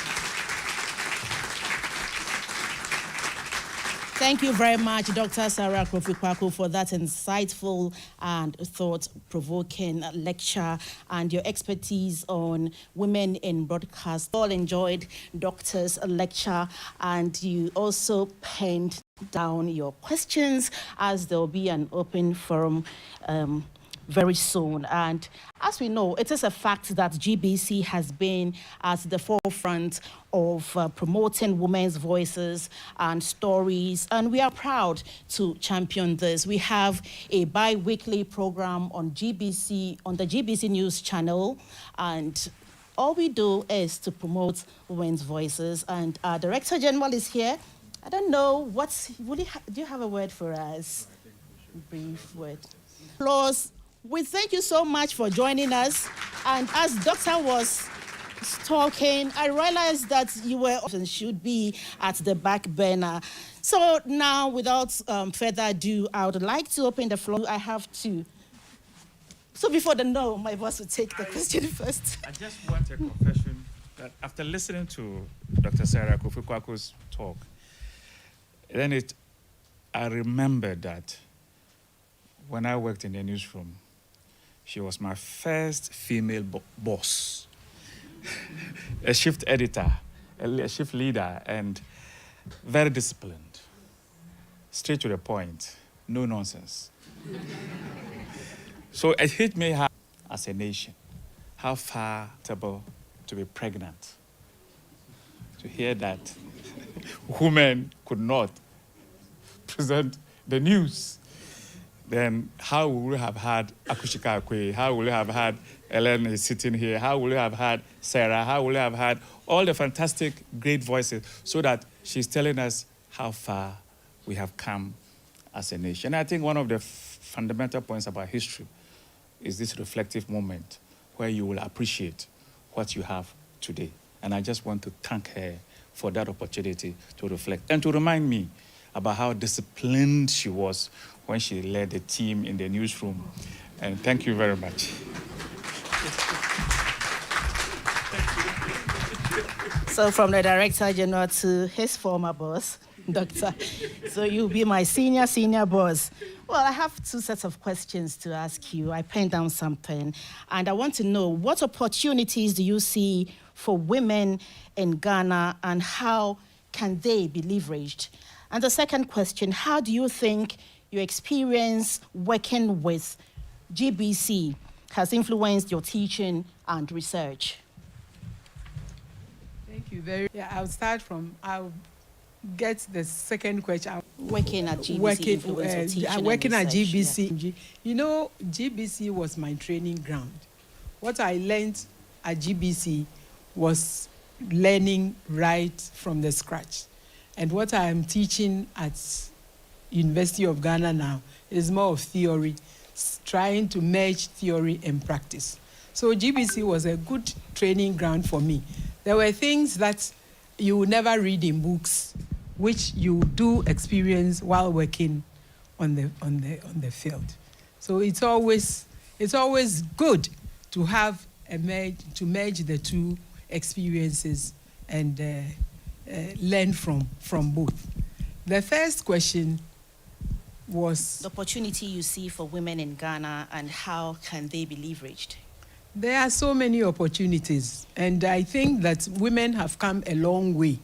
Thank you very much, Dr. Sarah Kofi-Kwaku, for that insightful and thought-provoking lecture and your expertise on women in broadcast. All enjoyed Doctor's lecture, and you also penned down your questions as there will be an open forum very soon. And as we know, it is a fact that GBC has been at the forefront of promoting women's voices and stories, and we are proud to champion this. We have a bi-weekly program on GBC, on the GBC News channel, and all we do is to promote women's voices. And our Director General is here. I don't know, do you have a word for us? Brief word. Applause. We thank you so much for joining us. And as Doctor was talking, I realized that you were and should be at the back burner. So now, without further ado, I would like to open the floor. I have to. So before my boss will take the question first. I just want a confession that after listening to Dr. Sarah Kofi-Kwaku's talk, I remembered that when I worked in the newsroom, she was my first female boss, a shift editor, a shift leader, and very disciplined, straight to the point, no nonsense. So it hit me how, as a nation, how far to be pregnant, to hear that women could not present the news. Then how would we have had Akushika Akwe? How would we have had Ellen sitting here? How would we have had Sarah? How would we have had all the fantastic, great voices, so that she's telling us how far we have come as a nation? And I think one of the fundamental points about history is this reflective moment where you will appreciate what you have today. And I just want to thank her for that opportunity to reflect and to remind me about how disciplined she was when she led the team in the newsroom. And thank you very much. So from the Director General to his former boss, Doctor. So you'll be my senior boss. Well, I have two sets of questions to ask you. I penned down something, and I want to know what opportunities do you see for women in Ghana and how can they be leveraged? And the second question, how do you think your experience working with GBC has influenced your teaching and research? Thank you very much. Yeah, I'll get the second question. Working at GBC. Working at GBC. Yeah. You know, GBC was my training ground. What I learned at GBC was learning right from the scratch. And what I am teaching at University of Ghana now is more of theory, trying to merge theory and practice. So GBC was a good training ground for me. There were things that you would never read in books, which you do experience while working on the field. So it's always good to have to merge the two experiences and learn from both. The first question was the opportunity you see for women in Ghana and how can they be leveraged? There are so many opportunities, and I think that women have come a long way,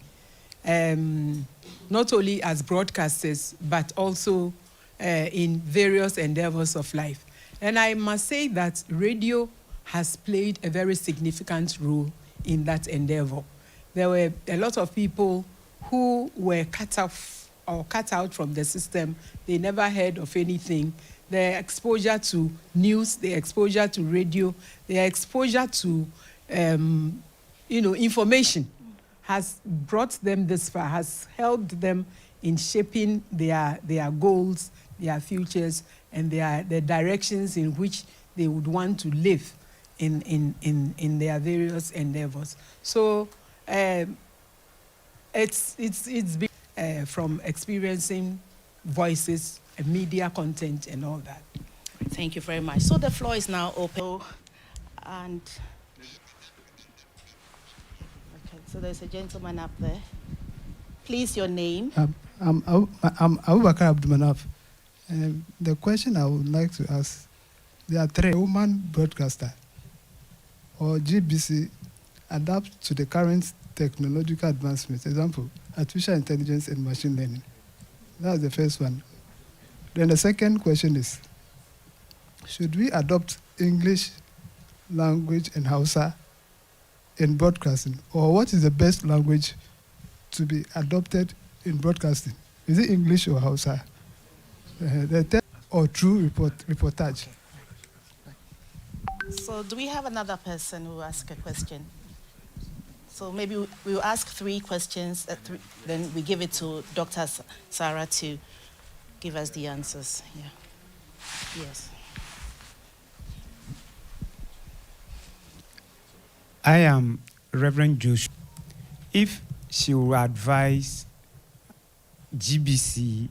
not only as broadcasters, but also in various endeavors of life. And I must say that radio has played a very significant role in that endeavor. There were a lot of people who were cut out from the system. They never heard of anything. Their exposure to news, their exposure to radio, their exposure to information has brought them this far, has helped them in shaping their goals, their futures, and the directions in which they would want to live in their various endeavors. So it's been from experiencing voices, media content, and all that. Thank you very much. So the floor is now open. And okay, so there's a gentleman up there. Please, your name. I'm Abubakar Abdulmanaf. The question I would like to ask, there are three women broadcaster or GBC adapt to the current technological advancements, example, artificial intelligence and machine learning. That's the first one. Then the second question is, should we adopt English language and Hausa in broadcasting? Or what is the best language to be adopted in broadcasting? Is it English or Hausa? The third, or true reportage? So do we have another person who asked a question? So maybe we'll ask three questions, then we give it to Dr. Sarah to give us the answers. Yeah. Yes. I am Reverend Joshua. If she will advise GBC,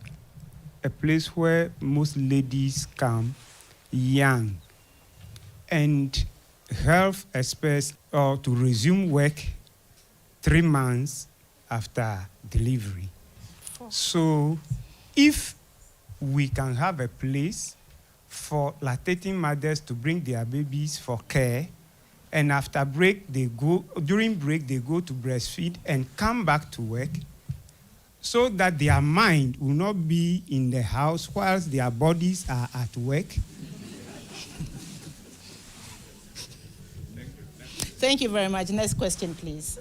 a place where most ladies come young, and health experts, or to resume work 3 months after delivery. So if we can have a place for lactating mothers to bring their babies for care, and after break, during break, they go to breastfeed and come back to work, so that their mind will not be in the house whilst their bodies are at work. Thank you very much. Next question, please.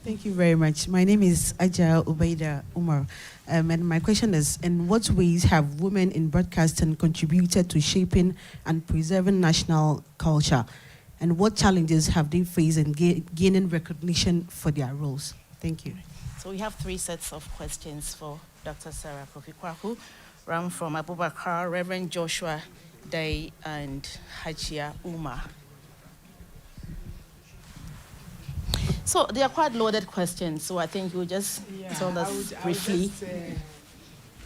Thank you very much. My name is Aja Ubaida Umar, and my question is, in what ways have women in broadcasting contributed to shaping and preserving national culture? And what challenges have they faced in gaining recognition for their roles? Thank you. So we have 3 sets of questions for Dr. Sarah Kofi-Kwaku, run from Abubakar, Reverend Joshua Day, and Hajia Umar. So they are quite loaded questions, so I think you'll just tell us briefly.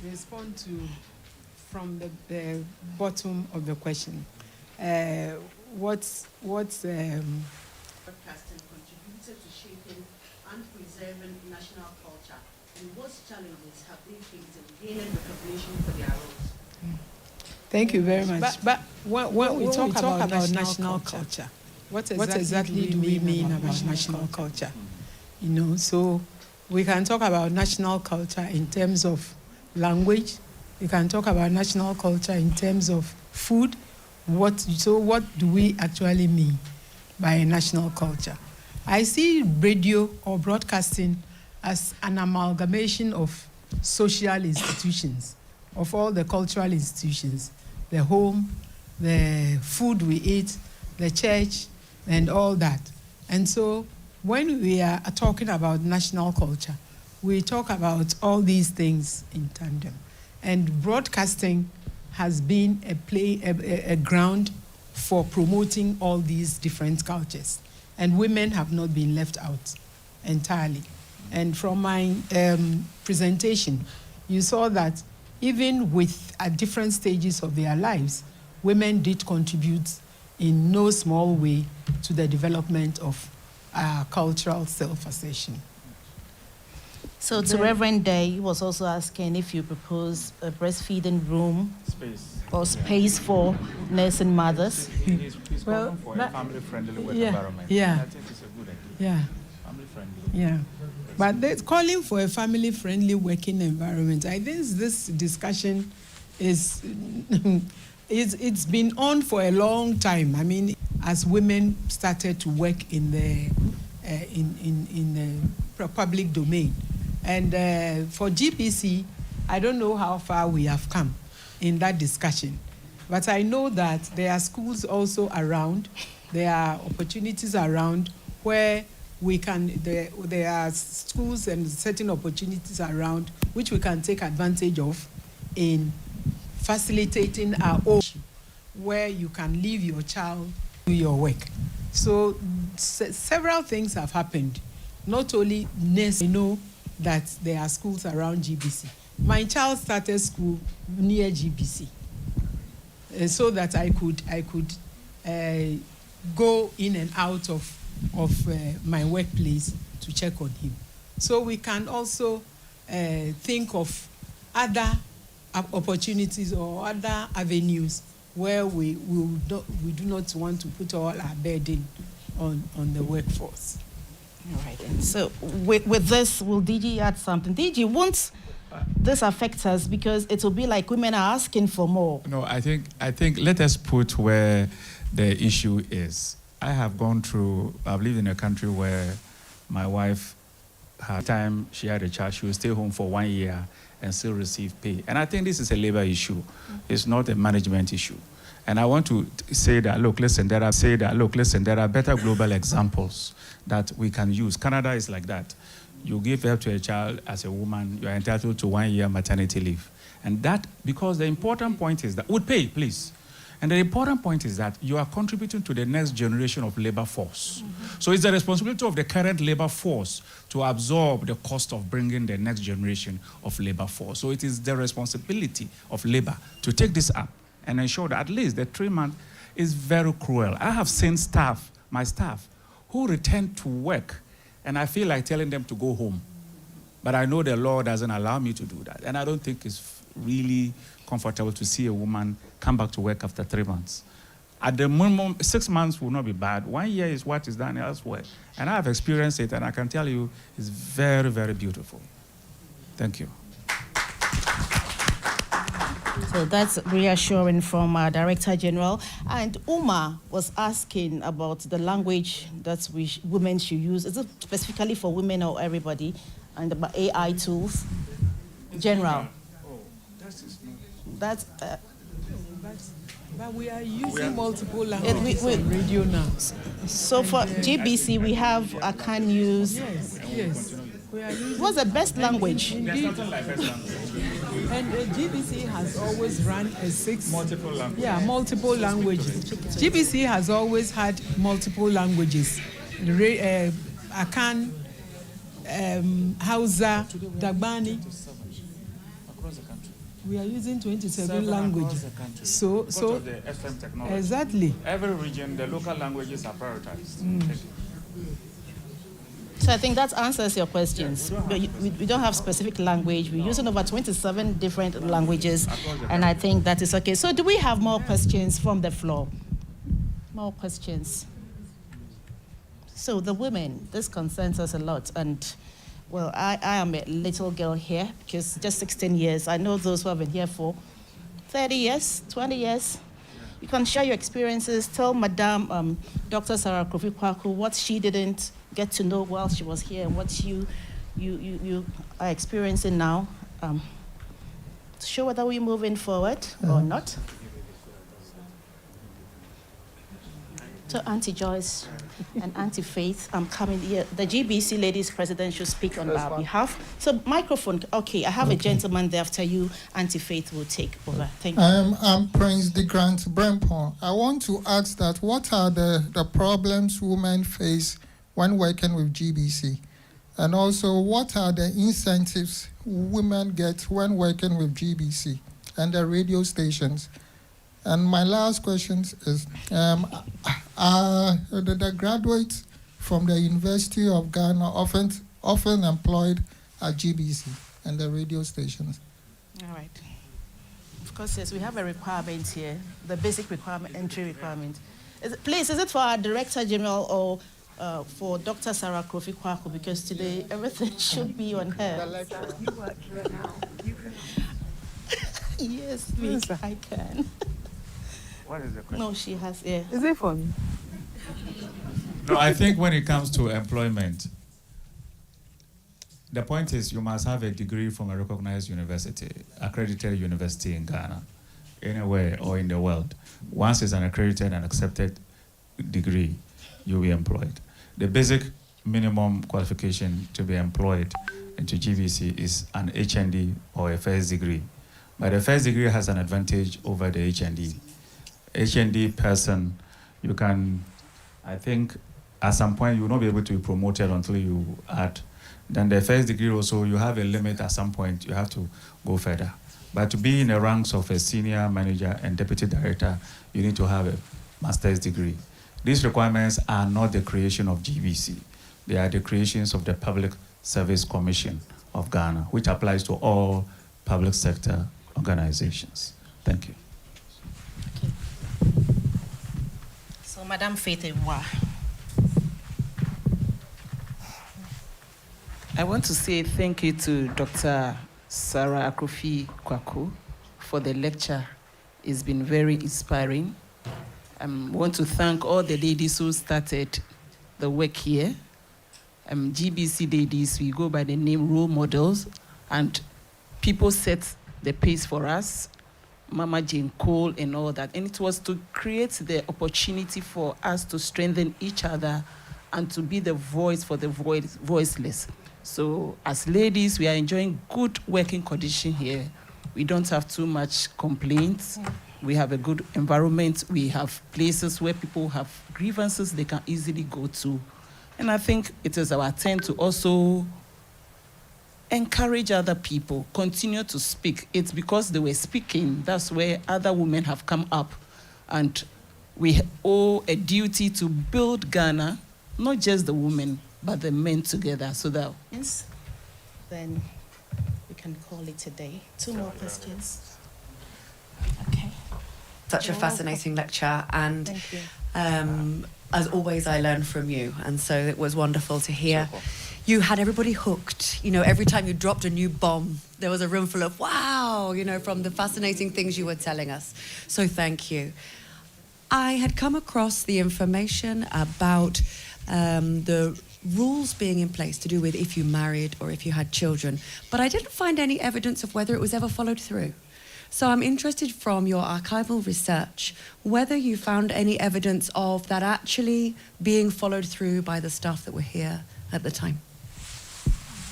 Respond to from the bottom of the question. What's Broadcasting contributed to shaping and preserving national culture, and what challenges have they faced in gaining recognition for their roles? Thank you very much. But when we talk about national culture, what exactly do we mean about national culture? You know, so we can talk about national culture in terms of language. We can talk about national culture in terms of food. What do we actually mean by a national culture? I see radio or broadcasting as an amalgamation of social institutions, of all the cultural institutions, the home, the food we eat, the church, and all that. And so when we are talking about national culture, we talk about all these things in tandem. And broadcasting has been a ground for promoting all these different cultures. And women have not been left out entirely. And from my presentation, you saw that even at different stages of their lives, women did contribute in no small way to the development of cultural self-assertion. So to Reverend Day was also asking if you propose a breastfeeding room or space for nursing mothers. He's calling for a family-friendly work environment. Yeah. I think it's a good idea. Yeah. Family-friendly. Yeah. But calling for a family-friendly working environment, I think this discussion is it's been on for a long time. I mean, as women started to work in the public domain, and for GBC, I don't know how far we have come in that discussion, but I know that there are schools also around, there are opportunities around where we can, there are schools and certain opportunities around which we can take advantage of in facilitating our own, where you can leave your child do your work. So several things have happened. Not only NES, I know that there are schools around GBC. My child started school near GBC, so that I could go in and out of my workplace to check on him. So we can also think of other opportunities or other avenues where we do not want to put all our burden on the workforce. All right. And so with this, will DG add something? DG, won't this affect us because it will be like women are asking for more? No, I think let us put where the issue is. I've lived in a country where my wife, her time she had a child, she would stay home for 1 year and still receive pay. And I think this is a labor issue. Mm-hmm. It's not a management issue. And I want to say that, look, listen, there are better global examples that we can use. Canada is like that. You give birth to a child as a woman, you are entitled to 1 year maternity leave. And that, because the important point is that, would pay, please. And the important point is that you are contributing to the next generation of labor force. Mm-hmm. So it's the responsibility of the current labor force to absorb the cost of bringing the next generation of labor force. So it is the responsibility of labor to take this up and ensure that at least the 3 months is very cruel. I have seen my staff, who return to work, and I feel like telling them to go home. But I know the law doesn't allow me to do that. And I don't think it's really comfortable to see a woman come back to work after 3 months. At the minimum, 6 months will not be bad. 1 year is what is done elsewhere. And I have experienced it, and I can tell you it's very, very beautiful. Thank you. So that's reassuring from our Director General. And Uma was asking about the language that women should use. Is it specifically for women or everybody? And about AI tools? General. That's... But we are using multiple languages on radio now. So for GBC, we have Akan News. Yes. We are using, what's the best language? Indeed. And GBC has always run multiple languages. Yeah, multiple languages. GBC has always had multiple languages. Akan, Hausa, Dagbani. Across the country. We are using 27 Seven languages. across the country. So, Because so of the FM technology. exactly. Every region, the local languages are prioritized. Thank you. So I think that answers your questions. We don't have specific language. We're using over 27 different languages, and I think that is okay. So do we have more questions from the floor? More questions? So the women, this concerns us a lot, and well, I am a little girl here because just 16 years. I know those who have been here for 30 years, 20 years. You can share your experiences. Tell Madam Dr. Sarah Kofi-Kwaku what she didn't get to know while she was here and what you are experiencing now. To show whether we're moving forward or not. So Auntie Joyce and Auntie Faith, I'm coming here. The GBC ladies president should speak on our behalf. So microphone, okay, I have a gentleman there after you. Auntie Faith will take over. Thank you. I'm Prince DeGrant Brempon. I want to ask that what are the problems women face when working with GBC? And also, what are the incentives women get when working with GBC and the radio stations? And my last question is, the graduates from the University of Ghana often employed at GBC and the radio stations? All right. Of course, yes, we have a requirement here, the basic requirement, entry requirement. Please, is it for our Director General or for Dr. Sarah Kofi-Kwaku? Because today everything should be on her. You work here now. Yes, please, I can. What is the question? No, she has, yeah. Is it for me? No, I think when it comes to employment, the point is you must have a degree from a recognized university, accredited university in Ghana, anywhere or in the world. Once it's an accredited and accepted degree, you'll be employed. The basic minimum qualification to be employed into GBC is an HND or a first degree. But the first degree has an advantage over the HND. HND person, you can, I think, at some point you will not be able to be promoted until you add. Then the first degree also, you have a limit at some point, you have to go further. But to be in the ranks of a senior manager and deputy director, you need to have a master's degree. These requirements are not the creation of GBC. They are the creations of the Public Service Commission of Ghana, which applies to all public sector organizations. Thank you. Okay. So, Madam Faith Ewa. I want to say thank you to Dr. Sarah Kofi-Kwaku for the lecture. It's been very inspiring. I want to thank all the ladies who started the work here. GBC ladies, we go by the name role models, and people set the pace for us, Mama Jane Cole and all that. And it was to create the opportunity for us to strengthen each other and to be the voice for the voiceless. So as ladies, we are enjoying good working condition here. We don't have too much complaints. We have a good environment. We have places where people have grievances they can easily go to. And I think it is our turn to also encourage other people, continue to speak. It's because they were speaking, that's where other women have come up. And we owe a duty to build Ghana, not just the women, but the men together, so that... Yes. Then we can call it a day. Two more questions. Okay. Such a You're fascinating lecture, and Thank you. as always, I learned from you, and so it was wonderful to hear. You had everybody hooked. You know, every time you dropped a new bomb, there was a room full of wow, you know, from the fascinating things you were telling us. So thank you. I had come across the information about the rules being in place to do with if you married or if you had children, but I didn't find any evidence of whether it was ever followed through. So I'm interested from your archival research whether you found any evidence of that actually being followed through by the staff that were here at the time.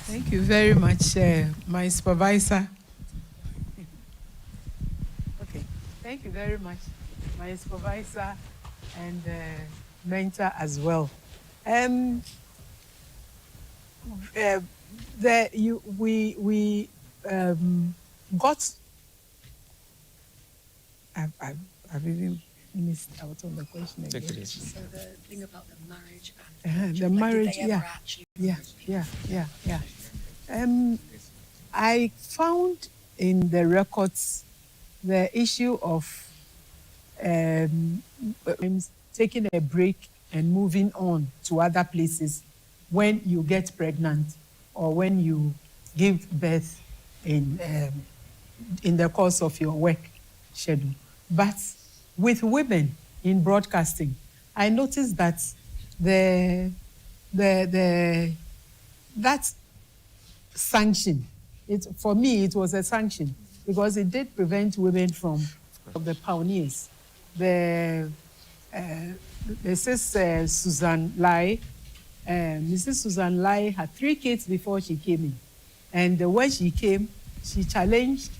Thank you very much, my supervisor. Okay, thank you very much, my supervisor and mentor as well. We got. I've even missed out on the question again. Take it easy. So the thing about the marriage The marriage, yeah. I found in the records the issue of taking a break and moving on to other places when you get pregnant or when you give birth in the course of your work schedule. But with women in broadcasting, I noticed that that sanction, for me, it was a sanction because it did prevent women from the pioneers. Mrs. Susan Lai, Mrs. Susan Lai had 3 kids before she came in. And when she came, she challenged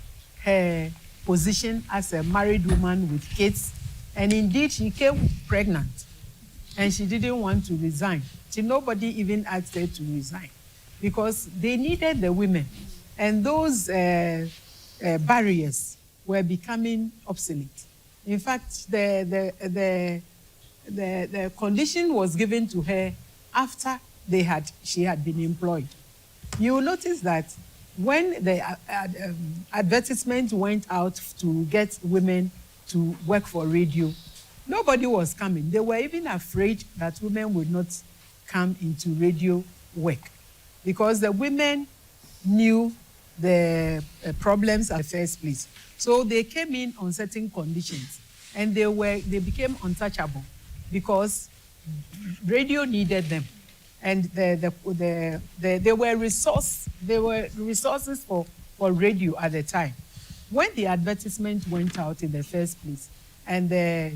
her position as a married woman with kids. And indeed, she came pregnant. And she didn't want to resign. Nobody even asked her to resign because they needed the women. And those barriers were becoming obsolete. In fact, the condition was given to her after she had been employed. You will notice that when the advertisement went out to get women to work for radio, nobody was coming. They were even afraid that women would not come into radio work because the women knew the problems at the first place. So they came in on certain conditions and they became untouchable because radio needed them. And there were resources for radio at the time. When the advertisement went out in the first place and the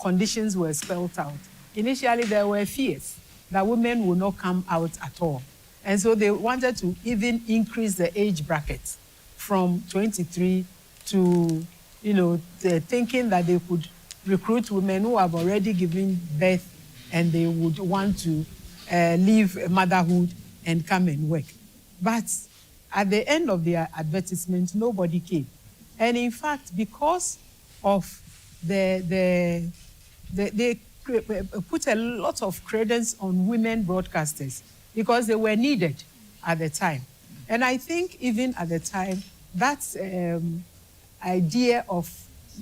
conditions were spelled out, initially there were fears that women would not come out at all. And so they wanted to even increase the age bracket from 23 to, thinking that they could recruit women who have already given birth and they would want to leave motherhood and come and work. But at the end of their advertisement, nobody came. And in fact, because of they put a lot of credence on women broadcasters because they were needed at the time. And I think even at the time, that idea of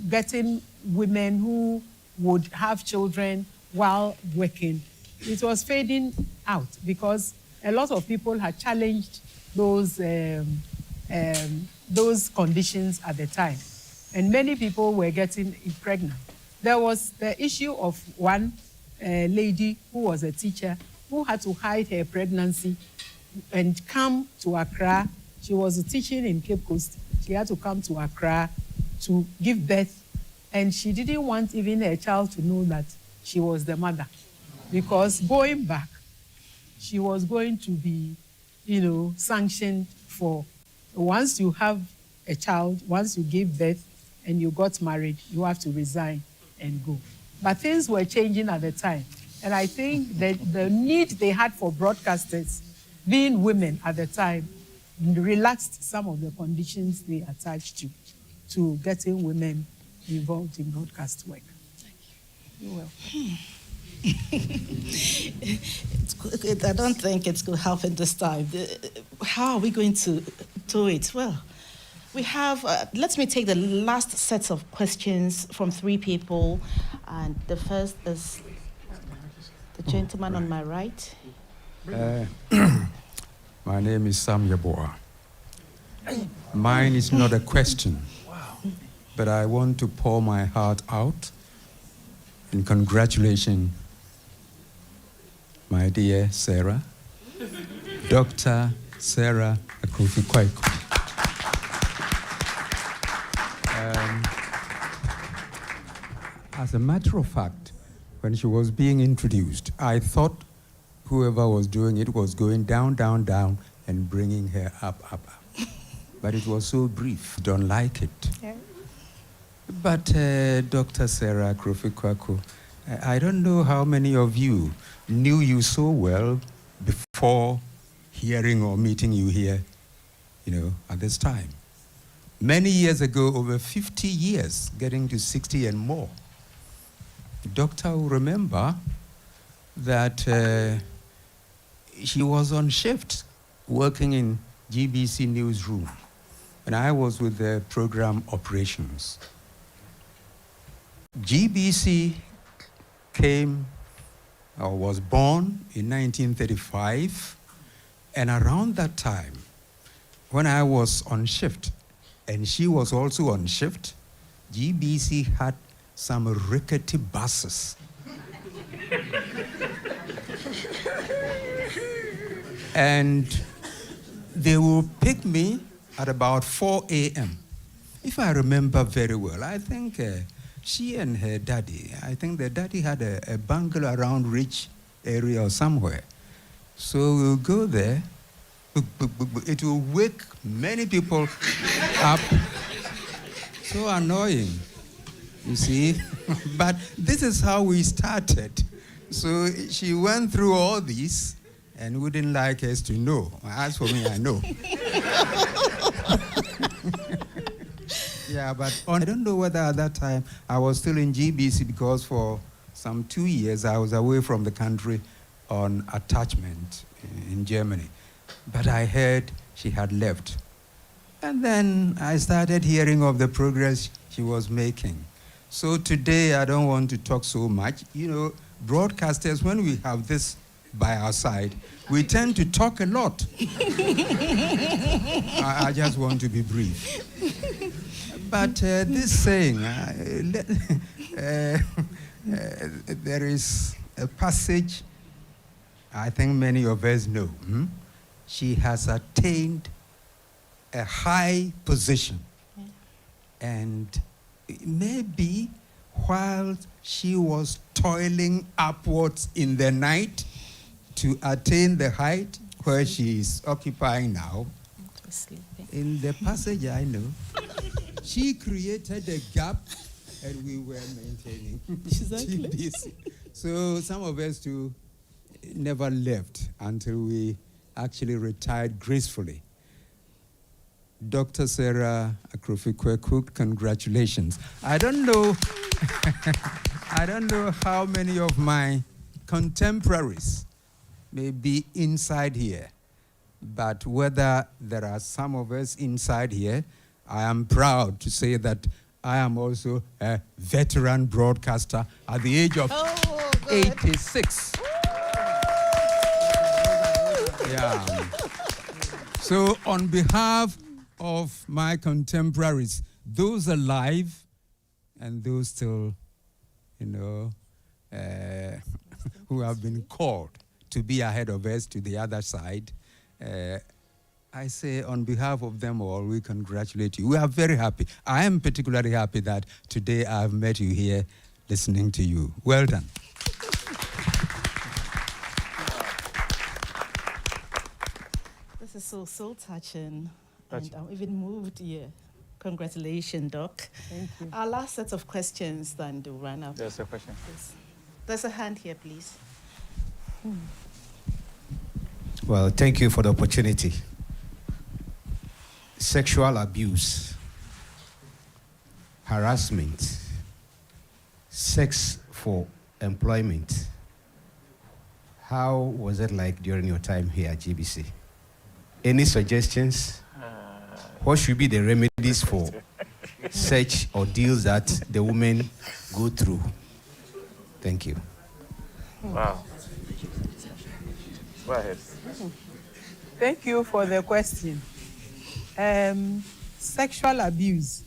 getting women who would have children while working, it was fading out because a lot of people had challenged those conditions at the time. And many people were getting pregnant. There was the issue of one lady who was a teacher who had to hide her pregnancy and come to Accra. She was teaching in Cape Coast. She had to come to Accra to give birth. And she didn't want even her child to know that she was the mother. Because going back, she was going to be, sanctioned for once you have a child, once you give birth and you got married, you have to resign and go. But things were changing at the time. And I think that the need they had for broadcasters, being women at the time, relaxed some of the conditions they attached to getting women involved in broadcast work. You're welcome. I don't think it's going to happen this time. How are we going to do it? Well, we have, let me take the last set of questions from 3 people. And the first is the gentleman on my right. My name is Sam Yaboa. Mine is not a question, but I want to pour my heart out in congratulating my dear Sarah, Dr. Sarah Akrofi-Kwaku. As a matter of fact, when she was being introduced, I thought whoever was doing it was going down, down, down, and bringing her up, up, up. But it was so brief. Don't like it. Yeah. But Dr. Sarah Akrofi-Kwaku, I don't know how many of you knew you so well before hearing or meeting you here, at this time. Many years ago, over 50 years, getting to 60 and more, Doctor will remember that she was on shift working in GBC newsroom, and I was with the program operations. GBC was born in 1935, and around that time, when I was on shift, and she was also on shift, GBC had some rickety buses. And they will pick me at about 4 a.m. If I remember very well, I think she and her daddy, I think their daddy had a bungalow around Rich area or somewhere. So we'll go there. It will wake many people up. So annoying, you see. But this is how we started. So she went through all these and wouldn't like us to know. As for me, I know. Yeah, but I don't know whether at that time I was still in GBC, because for some 2 years I was away from the country on attachment in Germany. But I heard she had left. And then I started hearing of the progress she was making. So today I don't want to talk so much. Broadcasters, when we have this by our side, we tend to talk a lot. I just want to be brief. But this saying, there is a passage I think many of us know. She has attained a high position. And maybe while she was toiling upwards in the night to attain the height where she is occupying now, in the passage I know, she created a gap and we were maintaining GBC. So some of us too never left until we actually retired gracefully. Dr. Sarah Akroffi-Kweku, congratulations. I don't know how many of my contemporaries may be inside here, but whether there are some of us inside here, I am proud to say that I am also a veteran broadcaster at the age of 86. Yeah. So on behalf of my contemporaries, those alive and those still, who have been called to be ahead of us to the other side, I say on behalf of them all, we congratulate you. We are very happy. I am particularly happy that today I've met you here listening to you. Well done. This is so touching. And I'm even moved here. Congratulations, Doc. Thank you. Our last set of questions then to run up. There's a question. There's a hand here, please. Well, thank you for the opportunity. Sexual abuse, harassment, sex for employment. How was it like during your time here at GBC? Any suggestions? What should be the remedies for such ordeals that the women go through? Thank you. Wow. Go ahead. Thank you for the question. Sexual abuse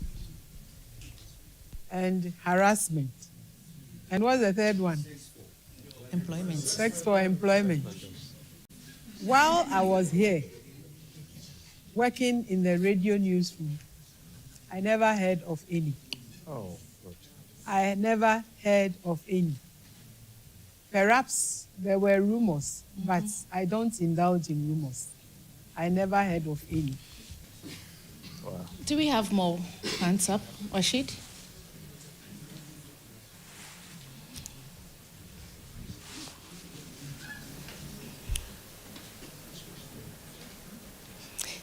and harassment. And what's the third one? Employment. Sex for employment. While I was here, working in the radio newsroom, I never heard of any. Oh, good. I never heard of any. Perhaps there were rumors, but I don't indulge in rumors. I never heard of any. Wow. Do we have more hands up, Rashid?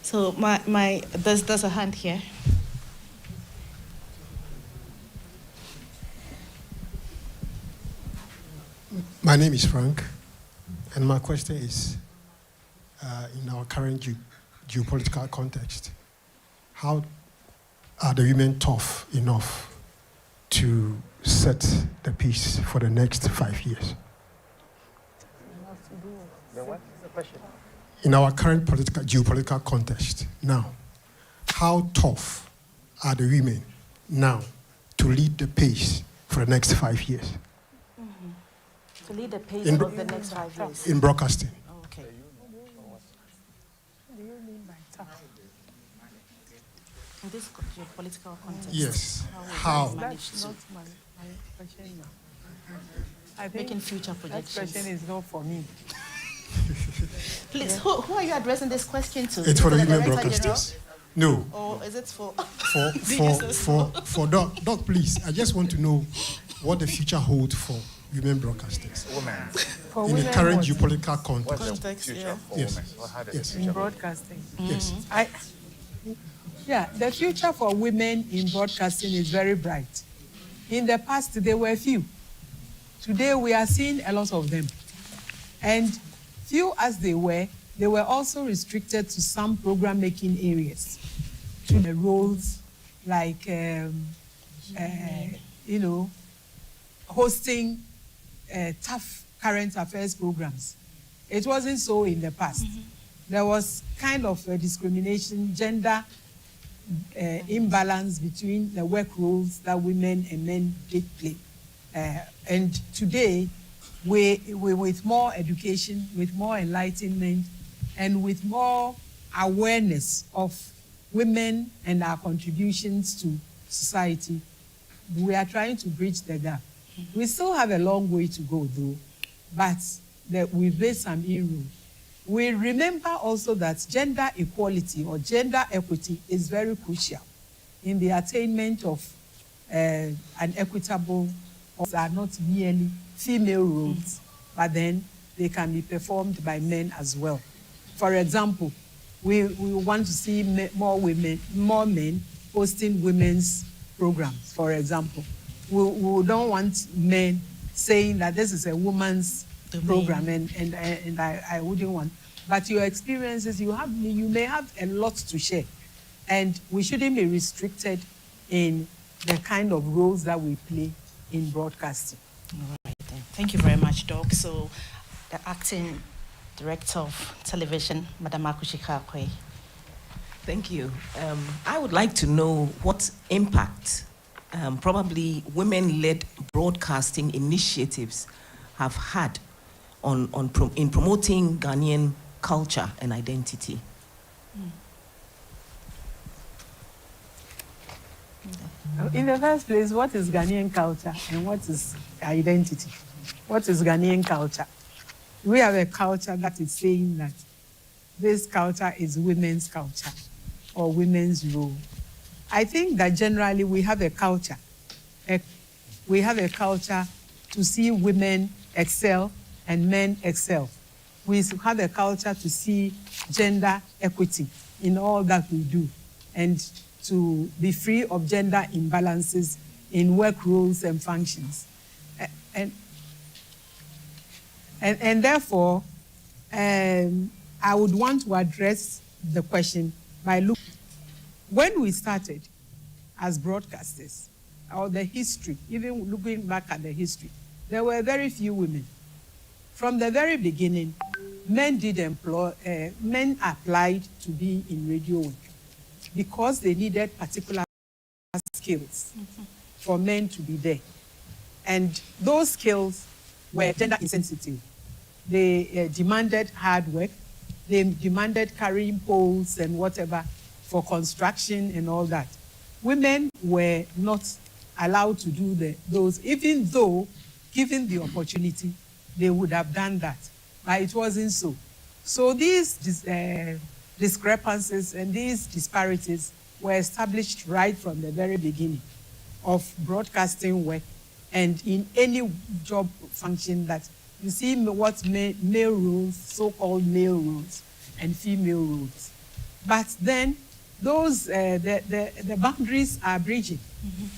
So there's a hand here. My name is Frank, and my question is, in our current geopolitical context, how are the women tough enough to set the peace for the next 5 years? In our current geopolitical context now, how tough are the women now to lead the pace for the next 5 years? To lead the pace of the next 5 years. In broadcasting. Okay. What do you mean by tough? In this geopolitical context. Yes. How? That's not my question now. I think Making future projections. that question is not for me. Please, who are you addressing this question to? It's for the women Director broadcasters. No. Or is it for For Doc, please. I just want to know what the future holds for women broadcasters. For In the women current what? geopolitical context. context? Yeah. Yes. Yes. In broadcasting. Yes. The future for women in broadcasting is very bright. In the past, there were few. Today, we are seeing a lot of them. And few as they were also restricted to some program-making areas, to the roles like, hosting tough current affairs programs. It wasn't so in the past. There was kind of a discrimination, gender imbalance between the work roles that women and men did play. And today, we with more education, with more enlightenment, and with more awareness of women and our contributions to society, we are trying to bridge the gap. We still have a long way to go, though, but we've made some inroads. We remember also that gender equality or gender equity is very crucial in the attainment of an equitable, are not merely female roles, but then they can be performed by men as well. For example, we want to see more men hosting women's programs, for example. We don't want men saying that this is a woman's program, and I wouldn't want. But your experiences, you may have a lot to share, and we shouldn't be restricted in the kind of roles that we play in broadcasting. All right, then. Thank you very much, Doc. So, the acting director of television, Madam Akushika Akwe. Thank you. I would like to know what impact probably women-led broadcasting initiatives have had in promoting Ghanaian culture and identity. In the first place, what is Ghanaian culture and what is identity? What is Ghanaian culture? We have a culture that is saying that this culture is women's culture or women's role. I think that generally we have a culture. We have a culture to see women excel and men excel. We have a culture to see gender equity in all that we do and to be free of gender imbalances in work roles and functions. And therefore, I would want to address the question by looking. When we started as broadcasters, or the history, even looking back at the history, there were very few women. From the very beginning, men applied to be in radio work because they needed particular skills for men to be there. And those skills were gender insensitive. They demanded hard work. They demanded carrying poles and whatever for construction and all that. Women were not allowed to do those, even though given the opportunity, they would have done that. But it wasn't so. So these discrepancies and these disparities were established right from the very beginning of broadcasting work and in any job function that you see what male roles, so-called male roles, and female roles. But then those the boundaries are bridging,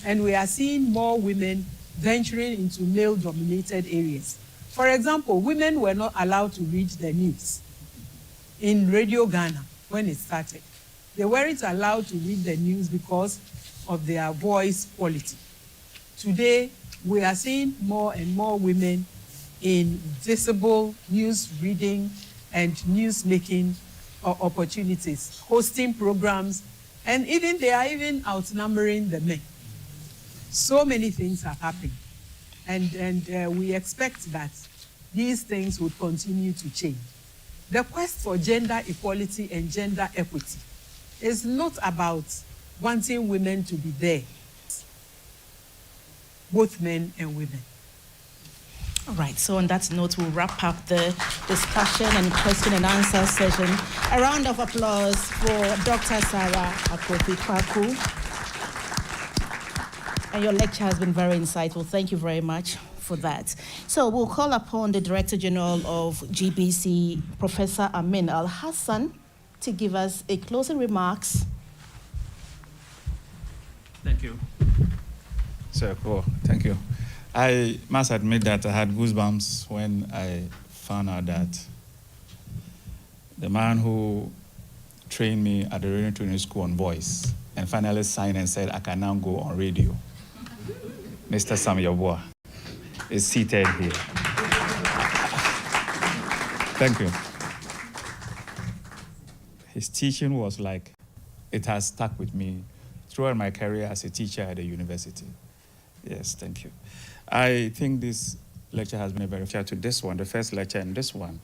and we are seeing more women venturing into male-dominated areas. For example, women were not allowed to read the news in Radio Ghana when it started. They weren't allowed to read the news because of their voice quality. Today, we are seeing more and more women in visible news reading and news making opportunities, hosting programs, and even they are even outnumbering the men. So many things are happening, and we expect that these things would continue to change. The quest for gender equality and gender equity is not about wanting women to be there, both men and women. All right, so on that note, we'll wrap up the discussion and question and answer session. A round of applause for Dr. Sarah Akrofi-Kwaku. And your lecture has been very insightful. Thank you very much for that. So we'll call upon the Director General of GBC, Professor Amin Al-Hassan, to give us a closing remarks. Thank you. So cool. Thank you. I must admit that I had goosebumps when I found out that the man who trained me at the radio training school on voice and finally signed and said I can now go on radio, Mr. Sam Yabua, is seated here. Thank you. His teaching was like, it has stuck with me throughout my career as a teacher at the university. Yes, thank you. I think this lecture has been a very fair to this one, the first lecture and this one.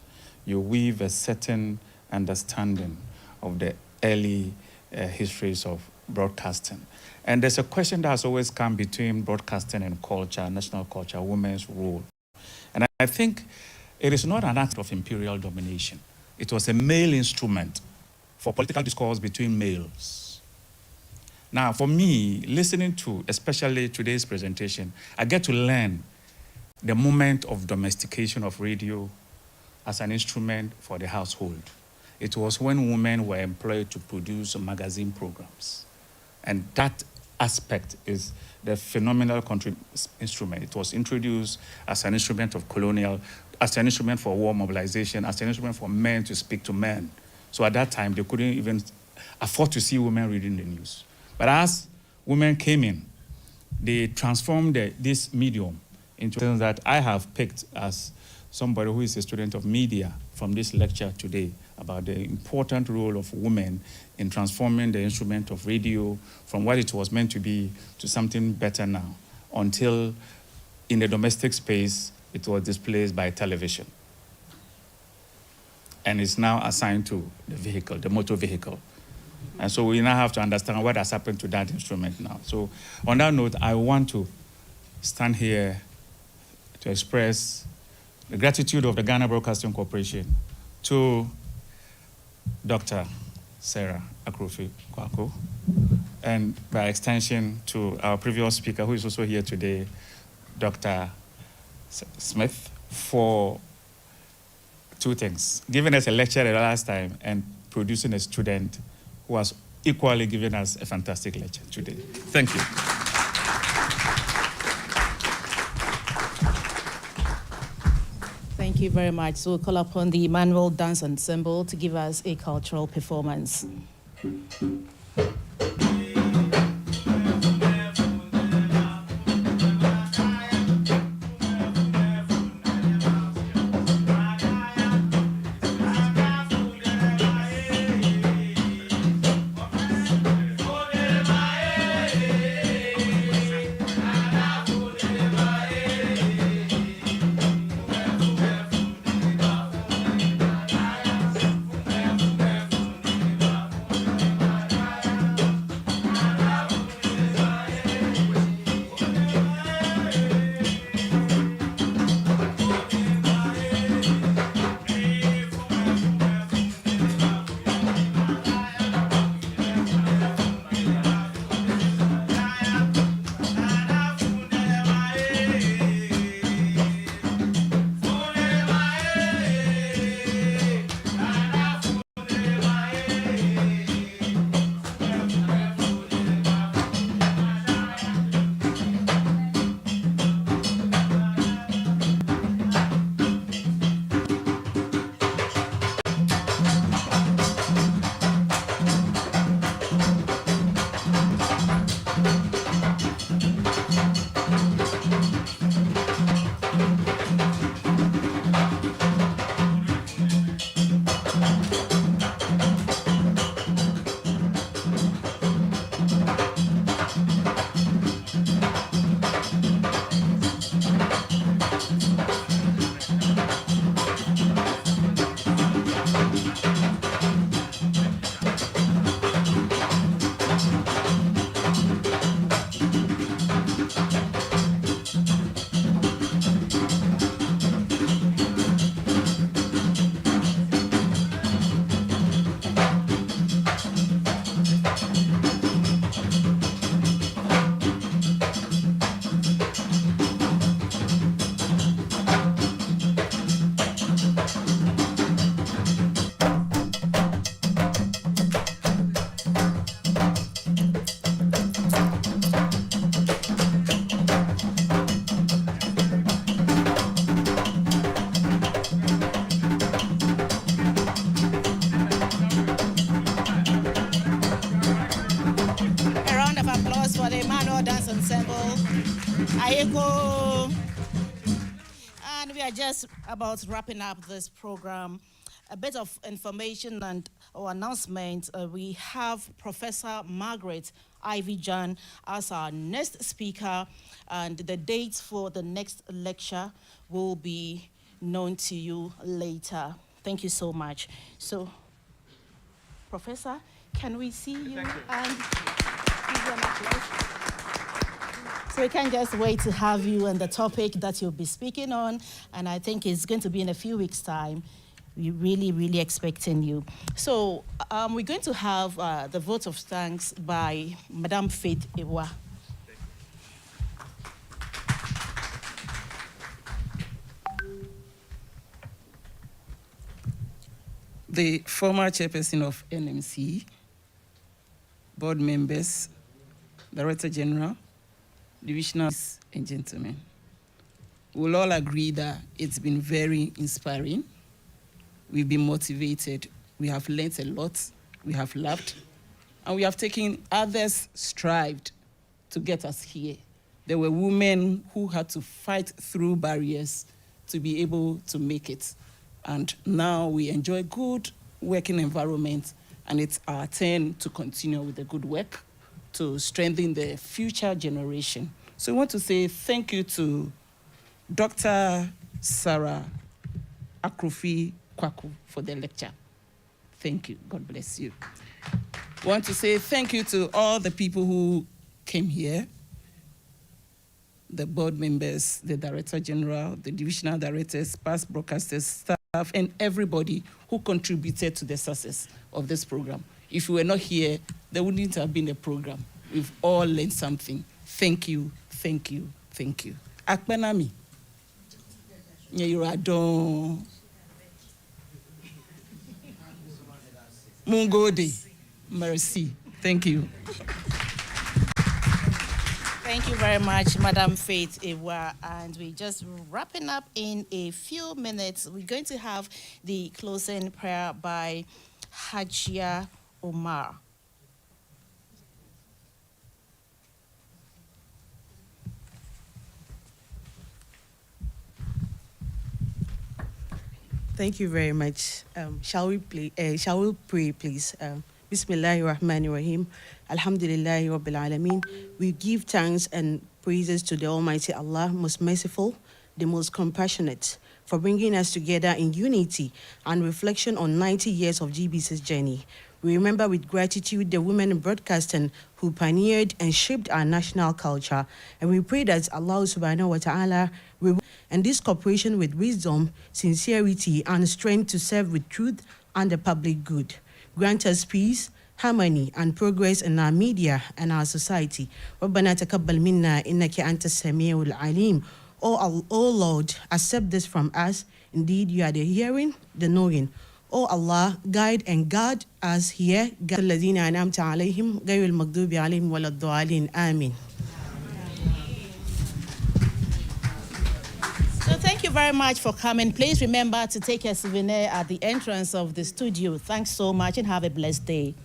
You weave a certain understanding of the early histories of broadcasting. And there's a question that has always come between broadcasting and culture, national culture, women's role. And I think it is not an act of imperial domination. It was a male instrument for political discourse between males. Now, for me, listening to especially today's presentation, I get to learn the moment of domestication of radio as an instrument for the household. It was when women were employed to produce magazine programs. And that aspect is the phenomenal instrument. It was introduced as an instrument of colonial, as an instrument for war mobilization, as an instrument for men to speak to men. So at that time, they couldn't even afford to see women reading the news. But as women came in, they transformed this medium into things that I have picked as somebody who is a student of media from this lecture today about the important role of women in transforming the instrument of radio from what it was meant to be to something better now, until in the domestic space, it was displaced by television. And it's now assigned to the vehicle, the motor vehicle. And so we now have to understand what has happened to that instrument now. So on that note, I want to stand here to express the gratitude of the Ghana Broadcasting Corporation to Dr. Sarah Akrofi-Kwaku, and by extension to our previous speaker, who is also here today, Dr. Smith, for two things: giving us a lecture the last time and producing a student who has equally given us a fantastic lecture today. Thank you. Thank you very much. So we'll call upon the Emmanuel Dance Ensemble to give us a cultural performance. Ayeko. And we are just about wrapping up this program. A bit of information and or announcement. We have Professor Margaret Ivy John as our next speaker, and the dates for the next lecture will be known to you later. Thank you so much. So, Professor, can we see you and give you an applause? So we can't just wait to have you on the topic that you'll be speaking on, and I think it's going to be in a few weeks' time. We're really, really expecting you. So we're going to have the vote of thanks by Madame Faith Ewa. The former chairperson of NMC, board members, Director General, divisionals, and gentlemen. We'll all agree that it's been very inspiring. We've been motivated. We have learned a lot. We have laughed. And we have taken others' strived to get us here. There were women who had to fight through barriers to be able to make it. And now we enjoy good working environment, and it's our turn to continue with the good work to strengthen the future generation. So I want to say thank you to Dr. Sarah Akrofi Kwaku for the lecture. Thank you. God bless you. I want to say thank you to all the people who came here, the board members, the Director General, the divisional directors, past broadcasters, staff, and everybody who contributed to the success of this program. If you were not here, there wouldn't have been a program. We've all learned something. Thank you, thank you, thank you. Akpenami. Nyeyuradon. Mungode. Merci. Thank you. Thank you very much, Madam Faith Ewa. And we're just wrapping up in a few minutes. We're going to have the closing prayer by Hajia Omar. Thank you very much. Shall we pray, please? Bismillahirrahmanirrahim. Alhamdulillahi Rabbil Alameen. We give thanks and praises to the Almighty Allah, most merciful, the most compassionate, for bringing us together in unity and reflection on 90 years of GBC's journey. We remember with gratitude the women in broadcasting who pioneered and shaped our national culture. And we pray that Allah subhanahu wa ta'ala and this cooperation with wisdom, sincerity, and strength to serve with truth and the public good. Grant us peace, harmony, and progress in our media and our society. رَبَّنَا تَقَبَّلْ مِنَّا إِنَّكَ أَنْتَ السَّمِيعُ الْعَلِيمُ. Oh Lord, accept this from us. Indeed, you are the hearing, the knowing. Oh Allah, guide and guard us here. الَّذِينَ أَنْعَمْتَ عَلَيْهِمْ غَيْرِ الْمَغْضُوبِ عَلَيْهِمْ وَلَا الضَّالِّينَ آمين. So thank you very much for coming. Please remember to take a souvenir at the entrance of the studio. Thanks so much and have a blessed day.